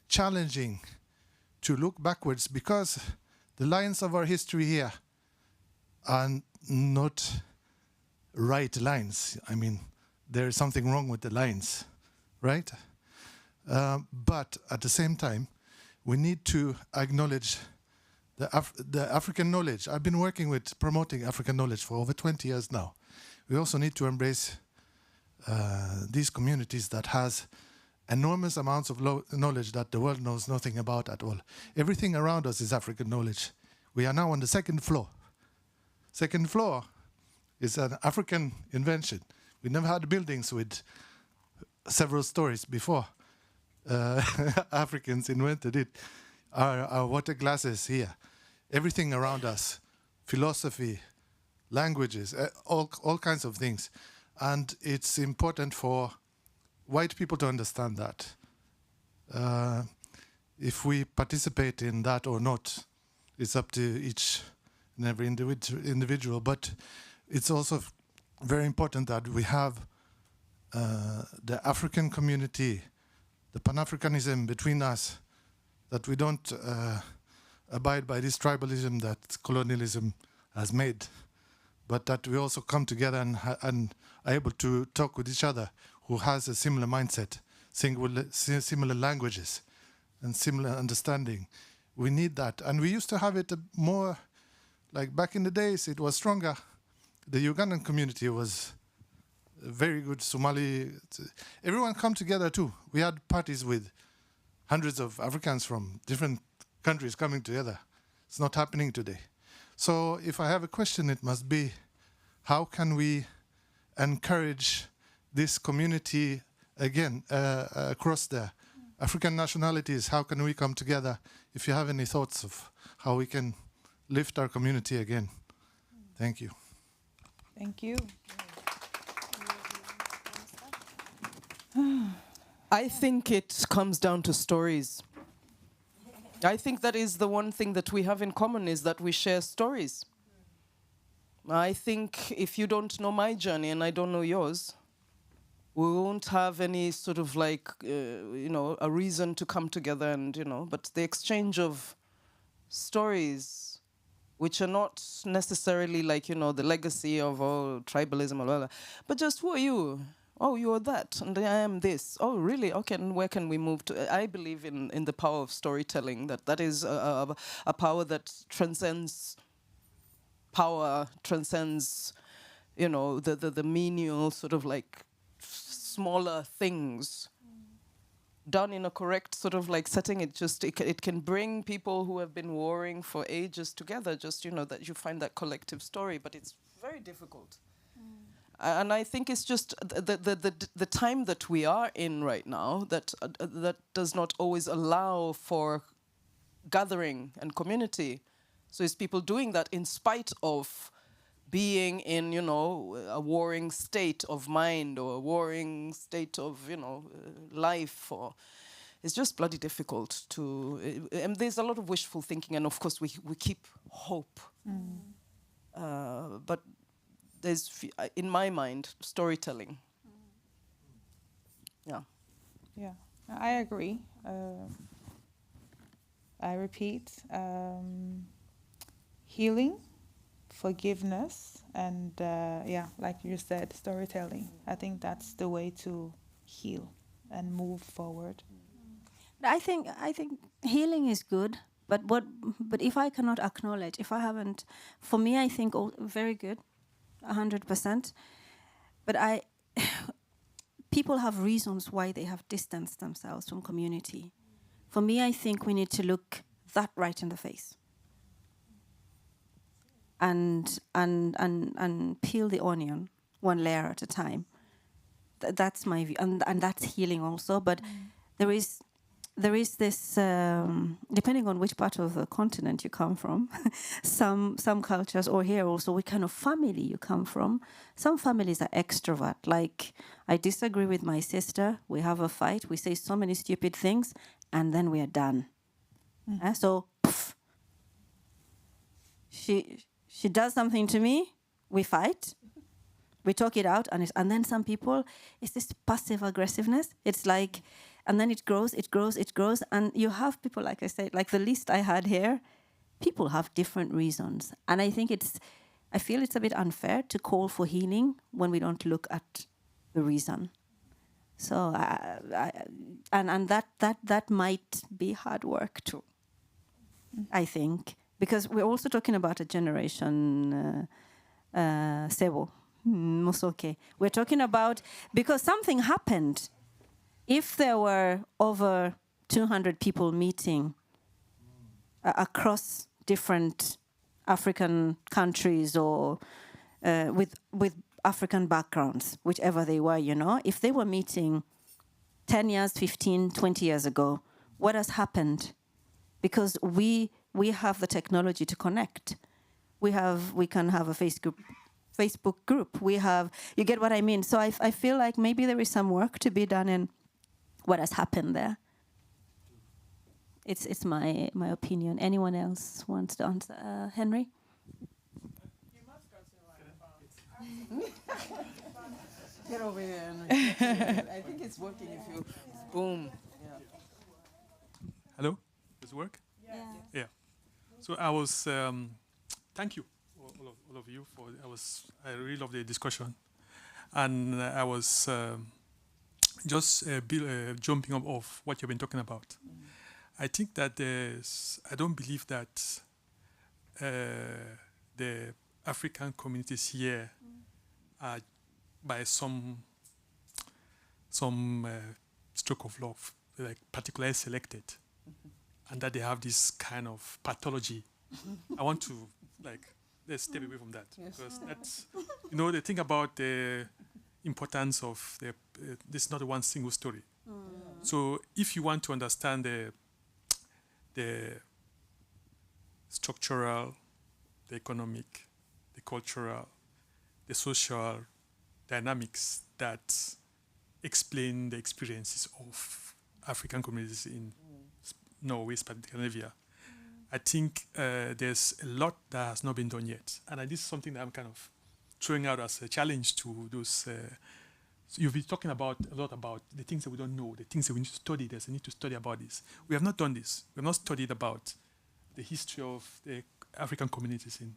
challenging to look backwards because the lines of our history here are not right lines. I mean, there is something wrong with the lines, right? But at the same time, we need to acknowledge the African knowledge. I've been working with promoting African knowledge for over 20 years now. We also need to embrace these communities that has enormous amounts of knowledge that the world knows nothing about at all. Everything around us is African knowledge. We are now on the second floor. Second floor is an African invention. We never had buildings with several stories before. Africans invented it. Our water glasses here. Everything around us. Philosophy, languages, all kinds of things. And it's important for white people to understand that. If we participate in that or not, it's up to each and every individual. But it's also very important that we have the African community, the Pan-Africanism between us, that we don't abide by this tribalism that colonialism has made, but that we also come together and are able to talk with each other who has a similar mindset, similar languages, and similar understanding. We need that. And we used to have it more, like back in the days, it was stronger. The Ugandan community was very good. Somali, everyone come together too. We had parties with hundreds of Africans from different countries coming together. It's not happening today. So if I have a question, it must be, how can we encourage this community again across the African nationalities? How can we come together? If you have any thoughts of how we can lift our community again. Thank you. Thank you. I think it comes down to stories. I think that is the one thing that we have in common, is that we share stories. I think if you don't know my journey and I don't know yours, we won't have any sort of like, a reason to come together and, but the exchange of stories, which are not necessarily like, the legacy of tribalism or whatever, but just who are you? Oh, you are that, and I am this. Oh, really? Okay, and where can we move to? I believe in the power of storytelling, that is a power that transcends power, transcends you know, the menial sort of like smaller things done in a correct sort of like setting, it can bring people who have been warring for ages together, just, you know, that you find that collective story, but it's very difficult. And I think it's just the time that we are in right now that does not always allow for gathering and community. So it's people doing that in spite of being in, you know, a warring state of mind or a warring state of, you know, life. Or it's just bloody difficult to. And there's a lot of wishful thinking, and of course we keep hope. But there's, in my mind, storytelling. Yeah, I agree. I repeat, healing, forgiveness, and like you said, storytelling. I think that's the way to heal and move forward. I think healing is good, but if I cannot acknowledge, if I haven't, for me, I think very good, 100%. But people have reasons why they have distanced themselves from community. For me, I think we need to look that right in the face and peel the onion one layer at a time. That's my view, and that's healing also. But there is this, depending on which part of the continent you come from, some cultures, or here also, what kind of family you come from. Some families are extrovert. Like, I disagree with my sister, we have a fight, we say so many stupid things, and then we are done. So, poof, she does something to me, we fight, we talk it out, and then some people, it's this passive aggressiveness. It's like, and then it grows, and you have people, like I said, like the list I had here, people have different reasons. And I think I feel it's a bit unfair to call for healing when we don't look at the reason. So, and that might be hard work too, I think. Because we're also talking about a generation, Sebo, Musoke. We're talking about, because something happened. If there were over 200 people meeting across different African countries or with African backgrounds, whichever they were, you know, if they were meeting 10 years, 15, 20 years ago, what has happened? Because we have the technology to connect. We can have a Facebook group. You get what I mean? So I feel like maybe there is some work to be done in what has happened there. It's my opinion. Anyone else wants to answer? Henry? You must go to the microphone. Get over here, Henry. I think it's working if you boom. Yeah. Hello? Does it work? Yeah. So I was, thank you, all of you, I really love the discussion. And I was just jumping up off what you've been talking about. I think that I don't believe that the African communities here are by some stroke of love, like particularly selected, and that they have this kind of pathology. I want to let's step away from that, because that's, the thing about the importance of this is not one single story. So if you want to understand the structural, the economic, the cultural, the social dynamics that explain the experiences of African communities in Norway, Scandinavia, I think there's a lot that has not been done yet. And this is something that I'm kind of throwing out as a challenge to those. So you've been talking a lot about the things that we don't know, the things that we need to study. There's a need to study about this. We have not done this. We have not studied about the history of the African communities in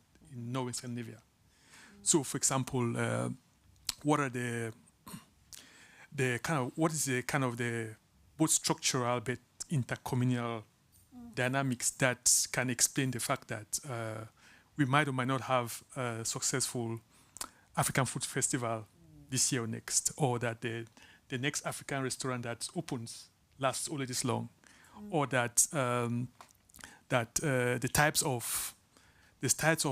Norway and Scandinavia. So, for example, what is the kind of the both structural but intercommunal dynamics that can explain the fact that we might or might not have successful African Food Festival this year or next, or that the next African restaurant that opens lasts only this long, or that the types of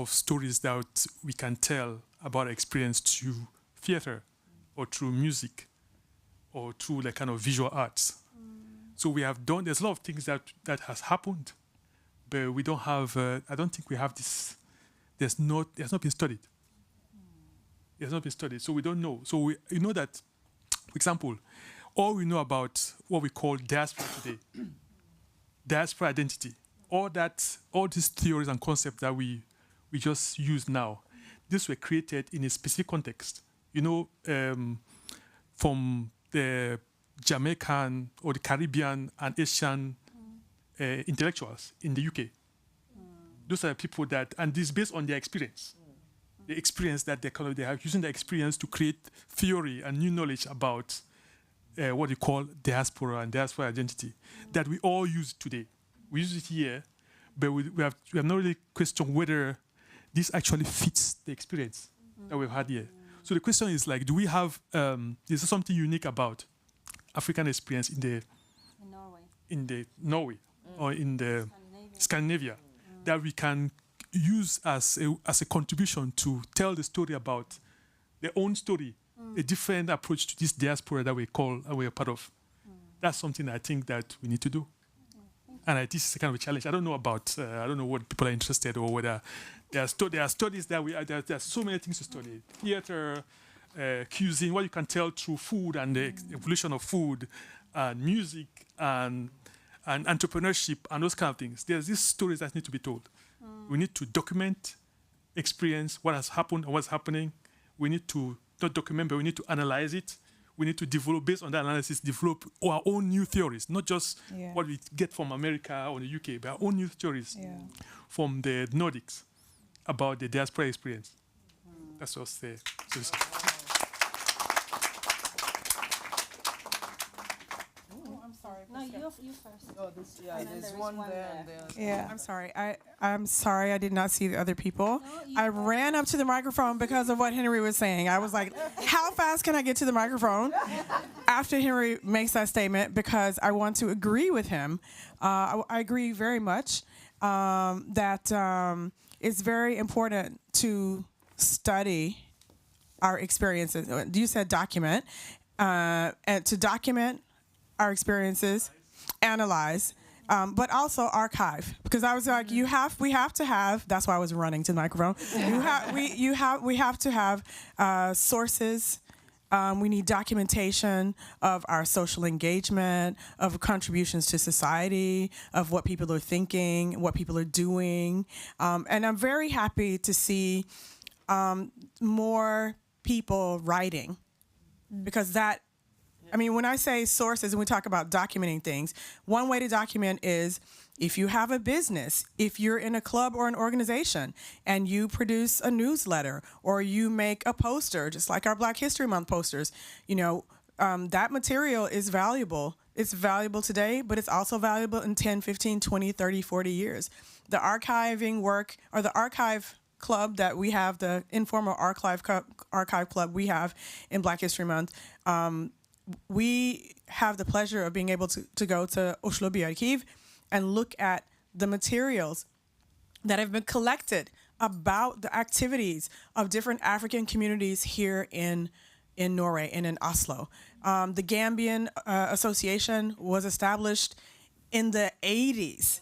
stories that we can tell about our experience through theater, or through music, or through the kind of visual arts. So we have done. There's a lot of things that has happened, but we don't have. I don't think we have this. It has not been studied. It has not been studied, so we don't know. So you know that, for example, all we know about what we call diaspora today, diaspora identity, all these theories and concepts that we just use now, these were created in a specific context. You know, from the Jamaican or the Caribbean and Asian intellectuals in the UK. Those are the people that, and this is based on their experience. The experience that they are using the experience to create theory and new knowledge about what you call diaspora and diaspora identity that we all use today. We use it here, but we have not really questioned whether this actually fits the experience that we've had here. So the question is like, do we have, is there something unique about African experience in Norway or in the Scandinavia that we can use as a contribution to tell the story about their own story, a different approach to this diaspora that we are part of. That's something I think that we need to do. And this is a kind of a challenge. I don't know what people are interested, or whether there are studies that there are so many things to study. Theater, cuisine, what you can tell through food and the evolution of food, and music, and entrepreneurship, and those kind of things. There's these stories that need to be told. We need to document experience, what has happened and what's happening. We need to not document, but we need to analyze it. We need to develop, based on that analysis, develop our own new theories, not just what we get from America or the UK, but our own new theories from the Nordics about the diaspora experience. That's what's there. No, you first. Oh, there's one there and there. Yeah, I'm sorry. I did not see the other people. I ran up to the microphone because of what Henry was saying. I was like, how fast can I get to the microphone after Henry makes that statement? Because I want to agree with him. I agree very much that it's very important to study our experiences. You said document. And to document our experiences, analyze, but also archive. Because I was like, we have to have. That's why I was running to the microphone. We have to have sources. We need documentation of our social engagement, of contributions to society, of what people are thinking, what people are doing, and I'm very happy to see more people writing, because that. I mean, when I say sources and we talk about documenting things, one way to document is if you have a business, if you're in a club or an organization and you produce a newsletter or you make a poster, just like our Black History Month posters, that material is valuable. It's valuable today, but it's also valuable in 10, 15, 20, 30, 40 years. The archiving work, or the archive club that we have, the informal archive club we have in Black History Month, we have the pleasure of being able to go to Oslo Byarkiv and look at the materials that have been collected about the activities of different African communities here in Norway and in Oslo. The Gambian Association was established in the 80s.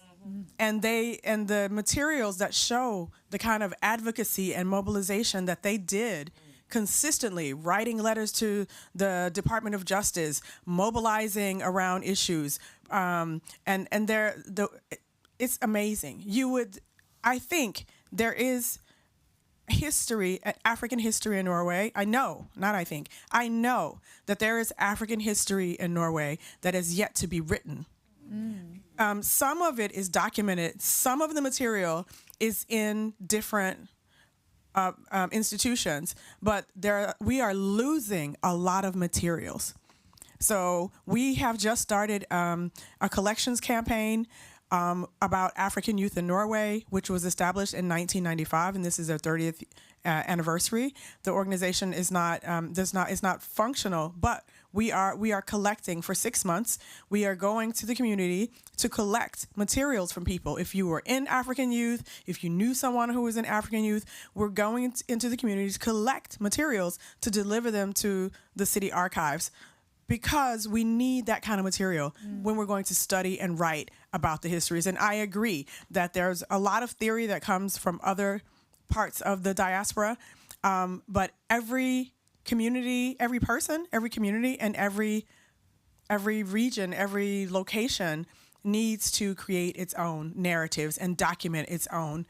And the materials that show the kind of advocacy and mobilization that they did consistently, writing letters to the Department of Justice, mobilizing around issues, it's amazing. I think there is history, African history in Norway. I know that there is African history in Norway that is yet to be written. Some of it is documented. Some of the material is in different institutions, but we are losing a lot of materials. So we have just started a collections campaign about African youth in Norway, which was established in 1995, and this is their 30th anniversary. The organization is not functional, but we are collecting for 6 months. We are going to the community to collect materials from people. If you were in African youth, if you knew someone who was in African youth, we're going into the community to collect materials to deliver them to the city archives, because we need that kind of material when we're going to study and write about the histories. And I agree that there's a lot of theory that comes from other parts of the diaspora, but every community, every person, every community, and every region, every location needs to create its own narratives and document its own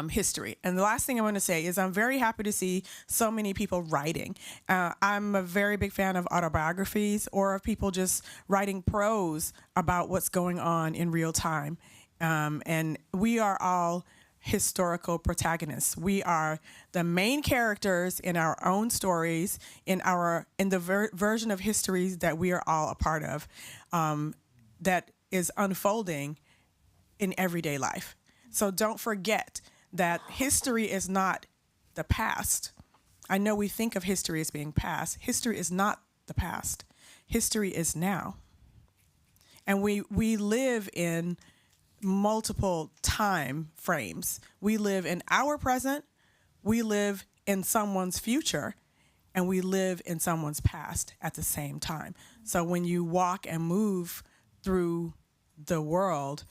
history. And the last thing I want to say is I'm very happy to see so many people writing. I'm a very big fan of autobiographies or of people just writing prose about what's going on in real time. And we are all historical protagonists. We are the main characters in our own stories, in the version of histories that we are all a part of, that is unfolding in everyday life. So don't forget that history is not the past. I know we think of history as being past. History is not the past. History is now. And we live in multiple time frames. We live in our present, we live in someone's future, and we live in someone's past at the same time. So when you walk and move through the world,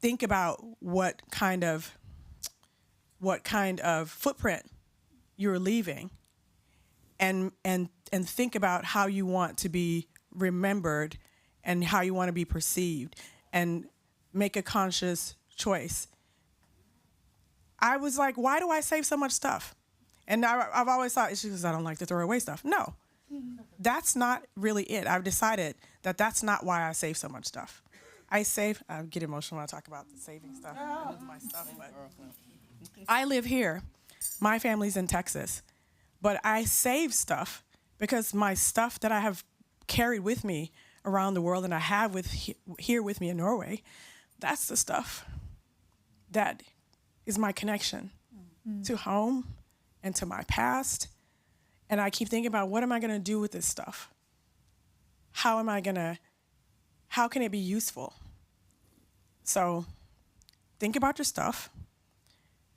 think about what kind of footprint you're leaving, and think about how you want to be remembered and how you want to be perceived, and make a conscious choice. I was like, why do I save so much stuff? And I've always thought it's because I don't like to throw away stuff. No, that's not really it. I've decided that that's not why I save so much stuff. I get emotional when I talk about the saving stuff. It is my stuff, but I live here. My family's in Texas, but I save stuff because my stuff that I have carried with me around the world and I have here with me in Norway, that's the stuff that is my connection to home and to my past. And I keep thinking about, what am I going to do with this stuff? How can it be useful? So think about your stuff.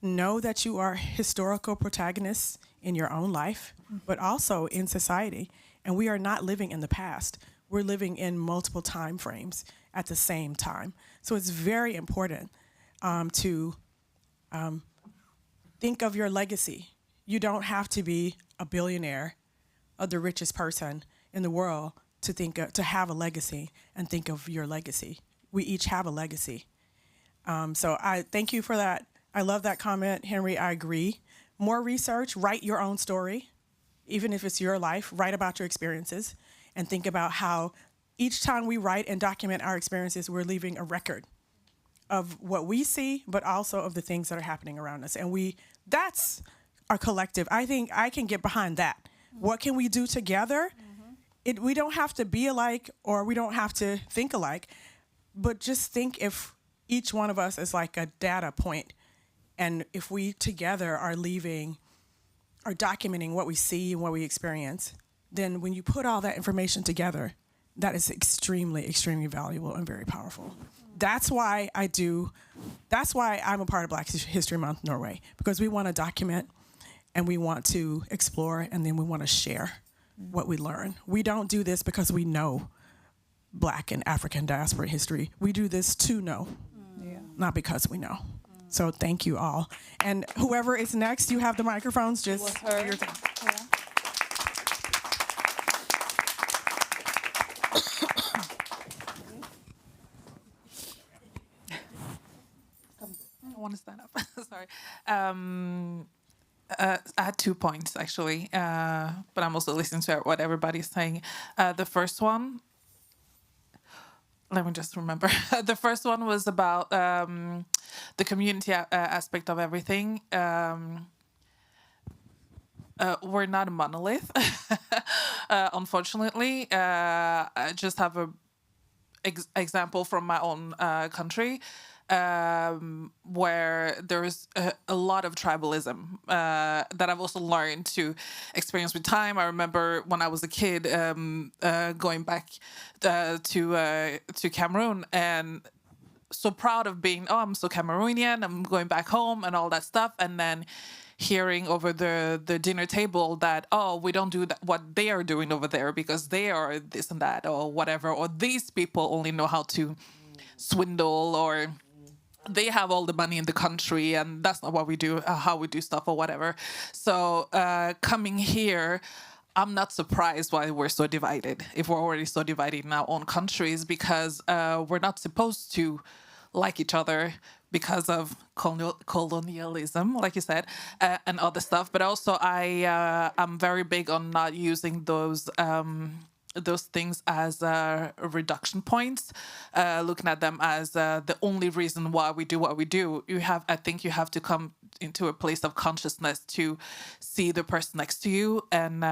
Know that you are historical protagonists in your own life, but also in society. And we are not living in the past. We're living in multiple time frames at the same time. So it's very important to think of your legacy. You don't have to be a billionaire or the richest person in the world to have a legacy and think of your legacy. We each have a legacy. So I thank you for that. I love that comment, Henry. I agree. More research, write your own story. Even if it's your life, write about your experiences and think about how each time we write and document our experiences, we're leaving a record of what we see, but also of the things that are happening around us. And that's our collective. I think I can get behind that. What can we do together? We don't have to be alike or we don't have to think alike, but just think if each one of us is like a data point, and if we together are documenting what we see and what we experience, then when you put all that information together, that is extremely, extremely valuable and very powerful. That's why I'm a part of Black History Month Norway, because we want to document and we want to explore and then we want to share what we learn. We don't do this because we know Black and African diaspora history. We do this to know, not because we know. So thank you all. And whoever is next, you have the microphones. Just do your thing. I want to stand up. Sorry. I had 2 points, actually, but I'm also listening to what everybody's saying. The first one, let me just remember. The first one was about the community aspect of everything. We're not a monolith, unfortunately. I just have example from my own country, where there's a lot of tribalism that I've also learned to experience with time. I remember when I was a kid going back to Cameroon, and so proud of being, I'm so Cameroonian, I'm going back home and all that stuff. And then hearing over the dinner table that, we don't do that, what they are doing over there because they are this and that or whatever, or these people only know how to swindle, or they have all the money in the country and that's not what we do, how we do stuff or whatever. So coming here, I'm not surprised why we're so divided, if we're already so divided in our own countries, because we're not supposed to like each other because of colonialism, like you said, and other stuff. But also I'm very big on not using those things as reduction points, looking at them as the only reason why we do what we do. I think you have to come into a place of consciousness to see the person next to you and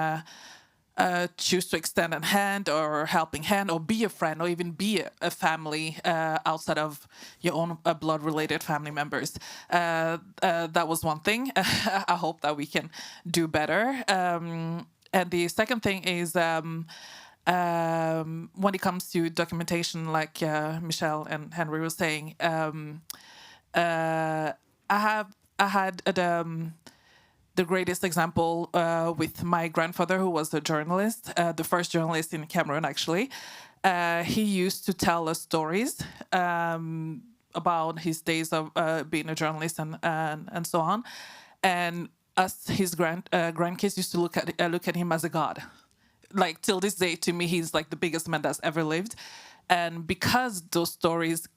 choose to extend a hand or a helping hand, or be a friend, or even be a family outside of your own blood-related family members. That was one thing. I hope that we can do better. And the second thing is, when it comes to documentation, like Michelle and Henry was saying, I had the greatest example with my grandfather, who was a journalist, the first journalist in Cameroon, actually. He used to tell us stories about his days of being a journalist and so on. And us, his grandkids, used to look at him as a god. Like, till this day, to me, he's like the biggest man that's ever lived. And because those stories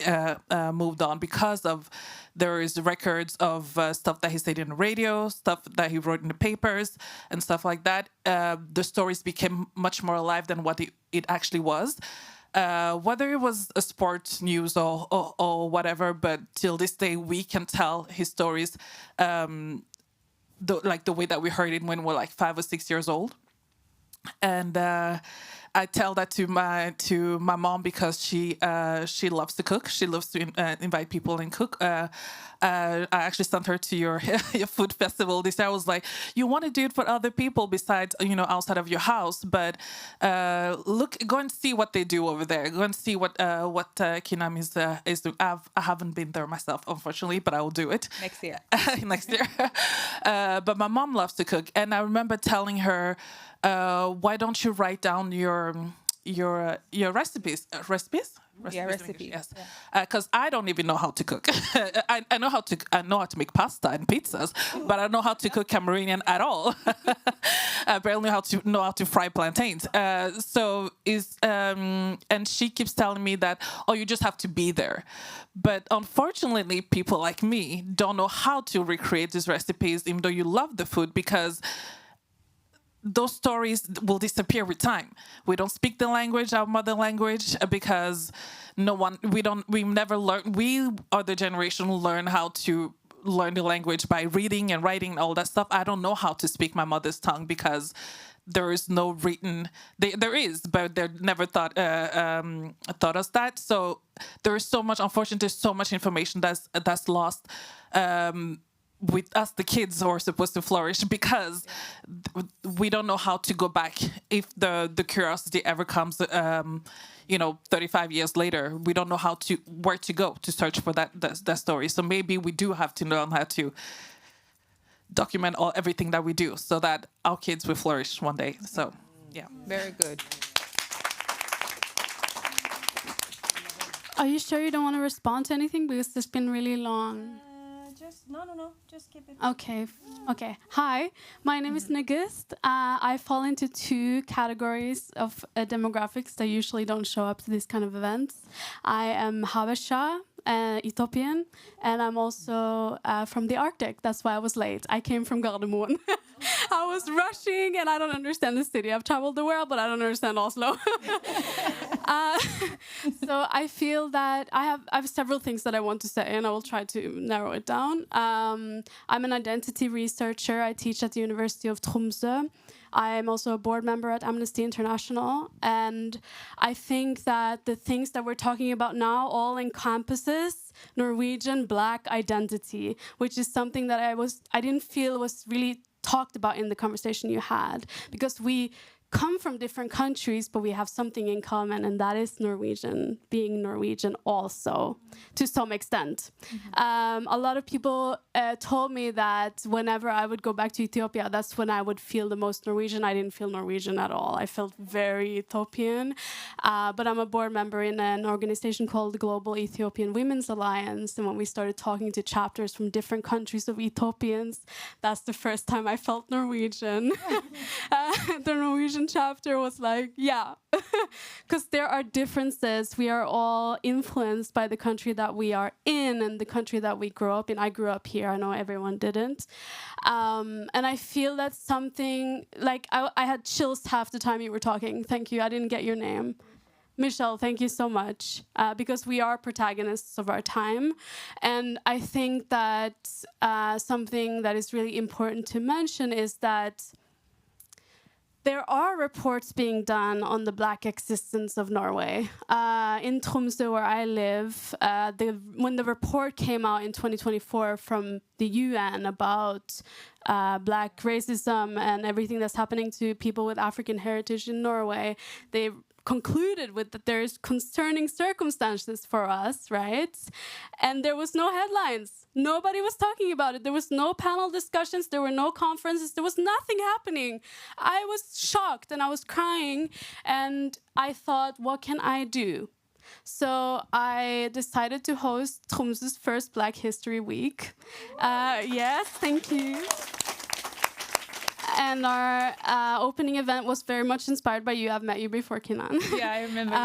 moved on, because of there is records of stuff that he said in the radio, stuff that he wrote in the papers, and stuff like that, the stories became much more alive than what it actually was. Whether it was a sports news or whatever, but till this day, we can tell his stories like the way that we heard it when we were like 5 or 6 years old. And I tell that to my mom because she loves to cook. She loves to invite people and cook. I actually sent her to your food festival this year. I was like, you want to do it for other people besides, outside of your house, but go and see what they do over there. Go and see what Kinam is doing. I haven't been there myself, unfortunately, but I will do it Next year. Next year. But my mom loves to cook, and I remember telling her, why don't you write down your recipes? Recipes? Yes. Because I don't even know how to cook. I know how to make pasta and pizzas, but I don't know how to cook Cameroonian at all. I barely know how to fry plantains. And she keeps telling me that, you just have to be there. But unfortunately, people like me don't know how to recreate these recipes, even though you love the food, because those stories will disappear with time. We don't speak the language, our mother language, because we never learn. We are the generation who learn how to learn the language by reading and writing and all that stuff. I don't know how to speak my mother's tongue because there is no written. There is, but they're never taught us that. So there is so much. Unfortunately, there's so much information that's lost. With us, the kids who are supposed to flourish, because we don't know how to go back. If the curiosity ever comes, 35 years later, we don't know where to go to search for that story. So maybe we do have to learn how to document everything that we do, so that our kids will flourish one day. So, yeah, very good. Are you sure you don't want to respond to anything, because it's been really long? No. Just keep it. Okay. Hi, my name is Nagist. I fall into two categories of demographics that usually don't show up to these kind of events. I am Habesha, Ethiopian, and I'm also from the Arctic. That's why I was late. I came from Gardermoen. I was rushing, and I don't understand the city. I've traveled the world, but I don't understand Oslo. So I feel that I have several things that I want to say, and I will try to narrow it down. I'm an identity researcher. I teach at the University of Tromsø. I'm also a board member at Amnesty International, and I think that the things that we're talking about now all encompasses Norwegian Black identity, which is something that I didn't feel was really talked about in the conversation you had, because we come from different countries, but we have something in common, and that is Norwegian, being Norwegian also, to some extent. A lot of people told me that whenever I would go back to Ethiopia, that's when I would feel the most Norwegian. I didn't feel Norwegian at all. I felt very Ethiopian. But I'm a board member in an organization called the Global Ethiopian Women's Alliance, and when we started talking to chapters from different countries of Ethiopians, that's the first time I felt Norwegian. The Norwegian chapter was like, yeah, because there are differences. We are all influenced by the country that we are in and the country that we grew up in. I grew up here. I know everyone didn't. And I feel that's something, like, I had chills half the time you were talking. Thank you. I didn't get your name. Michelle, thank you so much, because we are protagonists of our time. And I think that something that is really important to mention is that there are reports being done on the Black existence of Norway. In Tromsø, where I live, when the report came out in 2024 from the UN about Black racism and everything that's happening to people with African heritage in Norway, they concluded with that there's concerning circumstances for us, right? And there was no headlines. Nobody was talking about it. There was no panel discussions. There were no conferences. There was nothing happening. I was shocked and I was crying. And I thought, what can I do? So I decided to host Tromsø's first Black History Week. Yes, thank you. And our opening event was very much inspired by you. I've met you before, Kinam. Yeah, I remember.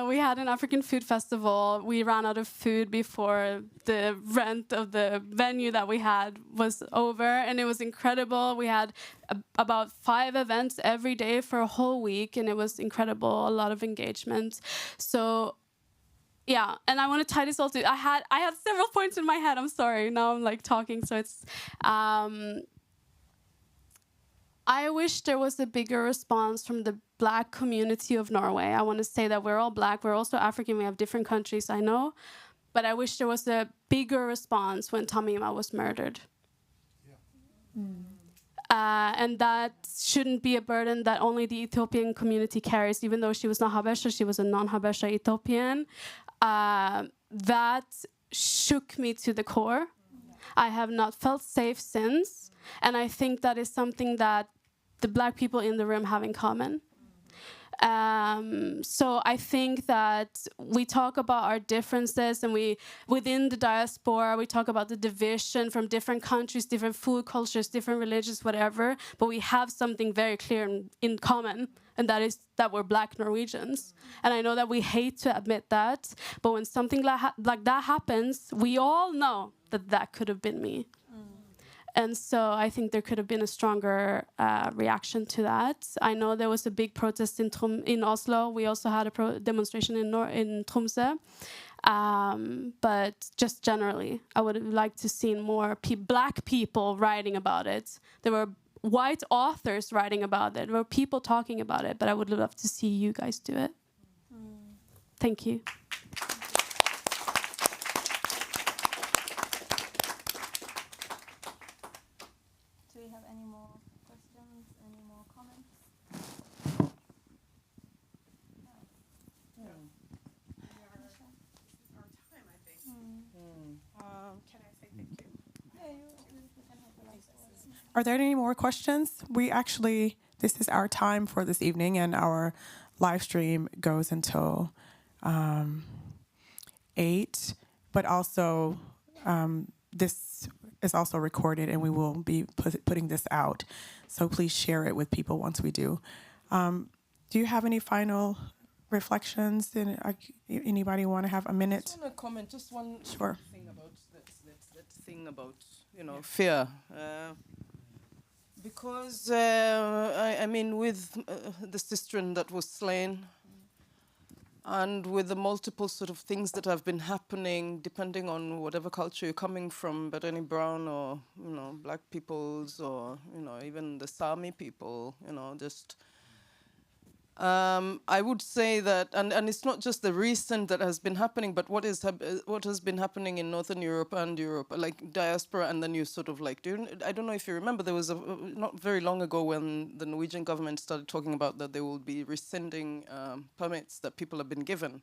We had an African food festival. We ran out of food before the rent of the venue that we had was over, and it was incredible. We had about 5 events every day for a whole week, and it was incredible. A lot of engagement. So yeah, and I want to tie this all to. I had several points in my head. I'm sorry. Now I'm like talking, so it's. I wish there was a bigger response from the Black community of Norway. I want to say that we're all Black. We're also African. We have different countries, I know. But I wish there was a bigger response when Tamima was murdered. Yeah. And that shouldn't be a burden that only the Ethiopian community carries, even though she was not Habesha, she was a non-Habesha Ethiopian. That shook me to the core. I have not felt safe since. And I think that is something that the Black people in the room have in common. So I think that we talk about our differences, and within the diaspora, we talk about the division from different countries, different food cultures, different religions, whatever. But we have something very clear in common, and that is that we're Black Norwegians. And I know that we hate to admit that, but when something like that happens, we all know that could have been me. And so I think there could have been a stronger reaction to that. I know there was a big protest in Oslo. We also had a demonstration in Tromsø. But just generally, I would have liked to see more Black people writing about it. There were white authors writing about it. There were people talking about it. But I would love to see you guys do it. Thank you. Do we have any more questions, any more comments? Can I say thank you? Are there any more questions? This is our time for this evening, and our live stream goes until 8, but also this is also recorded, and we will be putting this out. So please share it with people once we do. Do you have any final reflections? Anybody want to have a minute? I just want to comment just one Sure. thing about that thing about fear. Because I mean, with the sister that was slain And with the multiple sort of things that have been happening, depending on whatever culture you're coming from, but any brown or, black peoples or, even the Sami people, just... I would say that, and it's not just the recent that has been happening, but what has been happening in Northern Europe and Europe, like diaspora, and then you sort of like, I don't know if you remember, there was not very long ago when the Norwegian government started talking about that they will be rescinding permits that people have been given.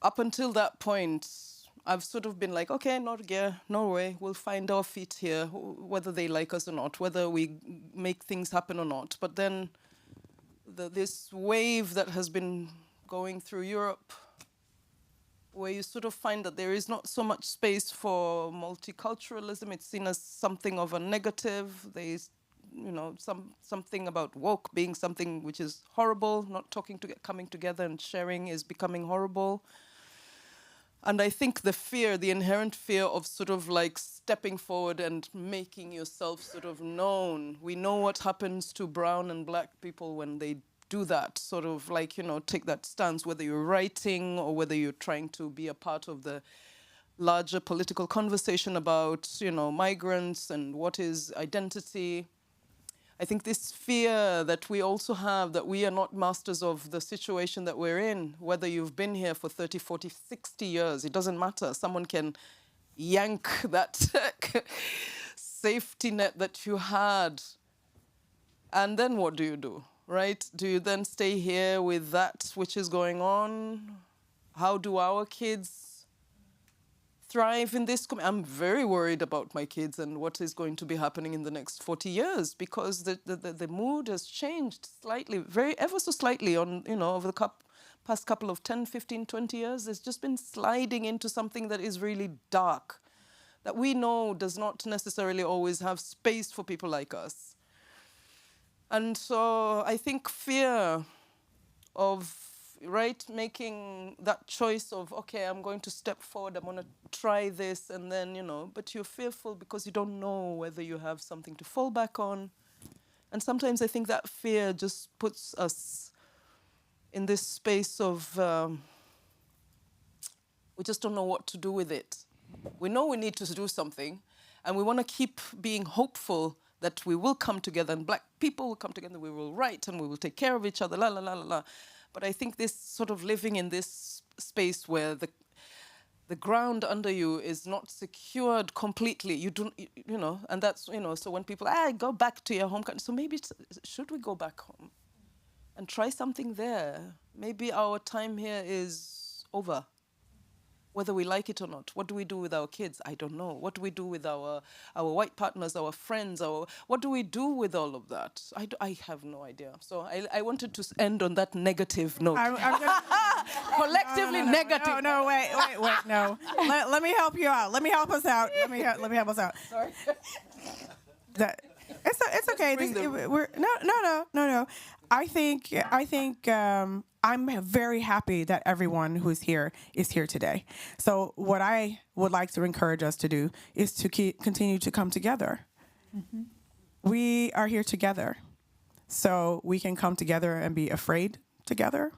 Up until that point, I've sort of been like, okay, Norway, we'll find our feet here, whether they like us or not, whether we make things happen or not. But then this wave that has been going through Europe, where you sort of find that there is not so much space for multiculturalism, it's seen as something of a negative. There's, something about woke being something which is horrible, not coming together and sharing is becoming horrible. And I think the inherent fear of sort of like stepping forward and making yourself sort of known. We know what happens to brown and black people when they do that, sort of like, take that stance, whether you're writing or whether you're trying to be a part of the larger political conversation about, migrants and what is identity. I think this fear that we also have, that we are not masters of the situation that we're in, whether you've been here for 30, 40, 60 years, it doesn't matter. Someone can yank that safety net that you had. And then what do, right? Do you then stay here with that which is going on? How do our kids thrive in this? I'm very worried about my kids and what is going to be happening in the next 40 years, because the mood has changed slightly, ever so slightly on, over the past couple of 10, 15, 20 years. It's just been sliding into something that is really dark, that we know does not necessarily always have space for people like us. And so I think fear of making that choice of, okay, I'm going to step forward, I'm going to try this, and then, but you're fearful because you don't know whether you have something to fall back on. And sometimes I think that fear just puts us in this space of, we just don't know what to do with it. We know we need to do something, and we want to keep being hopeful that we will come together, and black people will come together, we will write, and we will take care of each other, la, la, la, la, la. But I think this sort of living in this space where the ground under you is not secured completely, you don't, and that's, so when people, go back to your home country, so maybe, should we go back home and try something there? Maybe our time here is over, whether we like it or not. What do we do with our kids? I don't know. What do we do with our white partners, our friends? What do we do with all of that? I have no idea. So I wanted to end on that negative note. Collectively negative. No, wait, no. Let me help you out. Let me help us out. Let me help us out. Sorry. It's okay. No. I think I'm very happy that everyone who's here is here today. So what I would like to encourage us to do is to continue to come together. Mm-hmm. We are here together, so we can come together and be afraid together.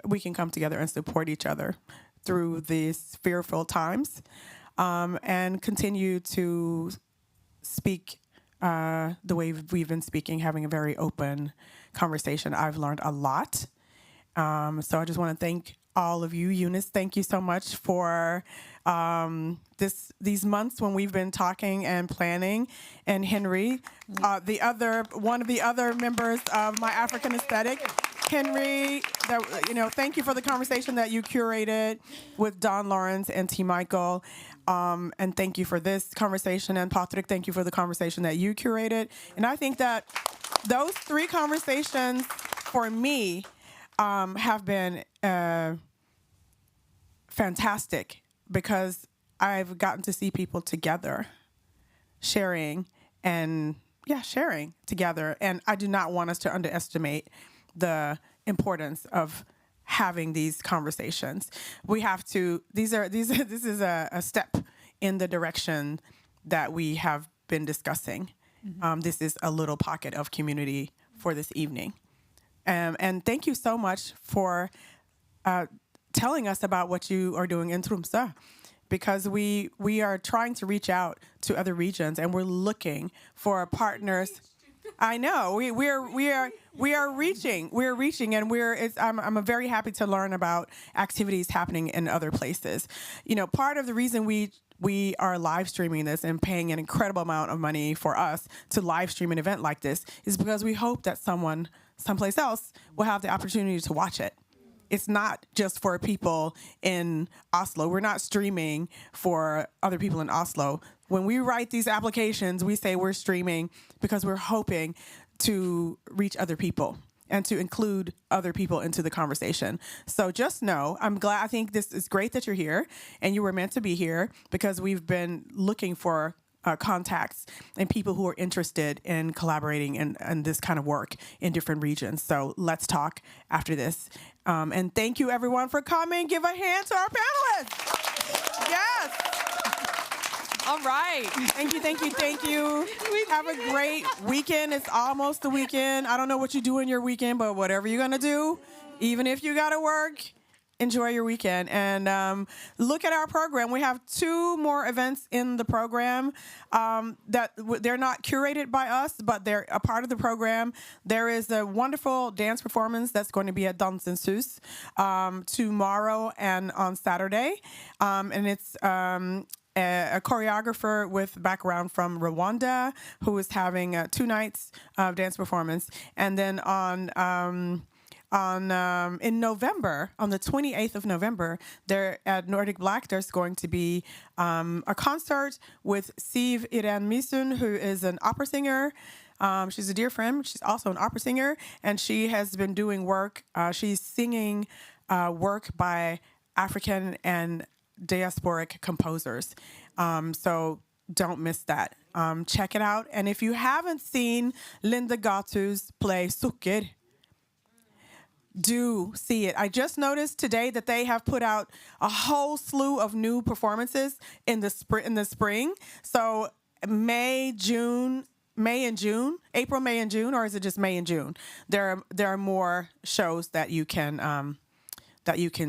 We can come together and support each other through these fearful times, and continue to speak the way we've been speaking, having a very open conversation. I've learned a lot. So I just want to thank all of you. Eunice, thank you so much for these months when we've been talking and planning. And Henry, one of the other members of My African Aesthetic, Henry, thank you for the conversation that you curated with Don Lawrence and T. Michael. And thank you for this conversation. And Patrick, thank you for the conversation that you curated. And I think that those three conversations for me have been fantastic, because I've gotten to see people together, sharing together. And I do not want us to underestimate the importance of having these conversations. We have to, this is a step in the direction that we have been discussing. Mm-hmm. This is a little pocket of community for this evening. And thank you so much for telling us about what you are doing in Tromsø, because we are trying to reach out to other regions, and we're looking for partners. I know we are reaching, and I'm very happy to learn about activities happening in other places. You know, part of the reason we are live streaming this and paying an incredible amount of money for us to live stream an event like this is because we hope that someone someplace else will have the opportunity to watch it. It's not just for people in Oslo. We're not streaming for other people in Oslo. When we write these applications, we say we're streaming because we're hoping to reach other people and to include other people into the conversation. So just know, I think this is great that you're here, and you were meant to be here because we've been looking for contacts and people who are interested in collaborating in this kind of work in different regions. So let's talk after this. And thank you, everyone, for coming. Give a hand to our panelists. Yes. All right. Thank you. Have a great weekend. It's almost the weekend. I don't know what you do in your weekend, but whatever you're going to do, even if you got to work, enjoy your weekend. And look at our program. We have 2 more events in the program that they're not curated by us, but they're a part of the program. There is a wonderful dance performance that's going to be at Dansens Hus tomorrow and on Saturday. And it's a choreographer with background from Rwanda who is having 2 nights of dance performance. And then in November, on the 28th of November, there at Nordic Black, there's going to be a concert with Siv Iren Misun, who is an opera singer. She's a dear friend. She's also an opera singer, and she has been doing work. She's singing work by African and diasporic composers. So don't miss that. Check it out. And if you haven't seen Linda Gatu's play Sukker, do see it. I just noticed today that they have put out a whole slew of new performances in the spring. So May, and June, April, May, and June, or is it just May and June? There are more shows that you can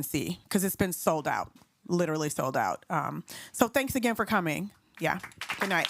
see because it's been sold out, literally sold out. So thanks again for coming. Yeah. Good night.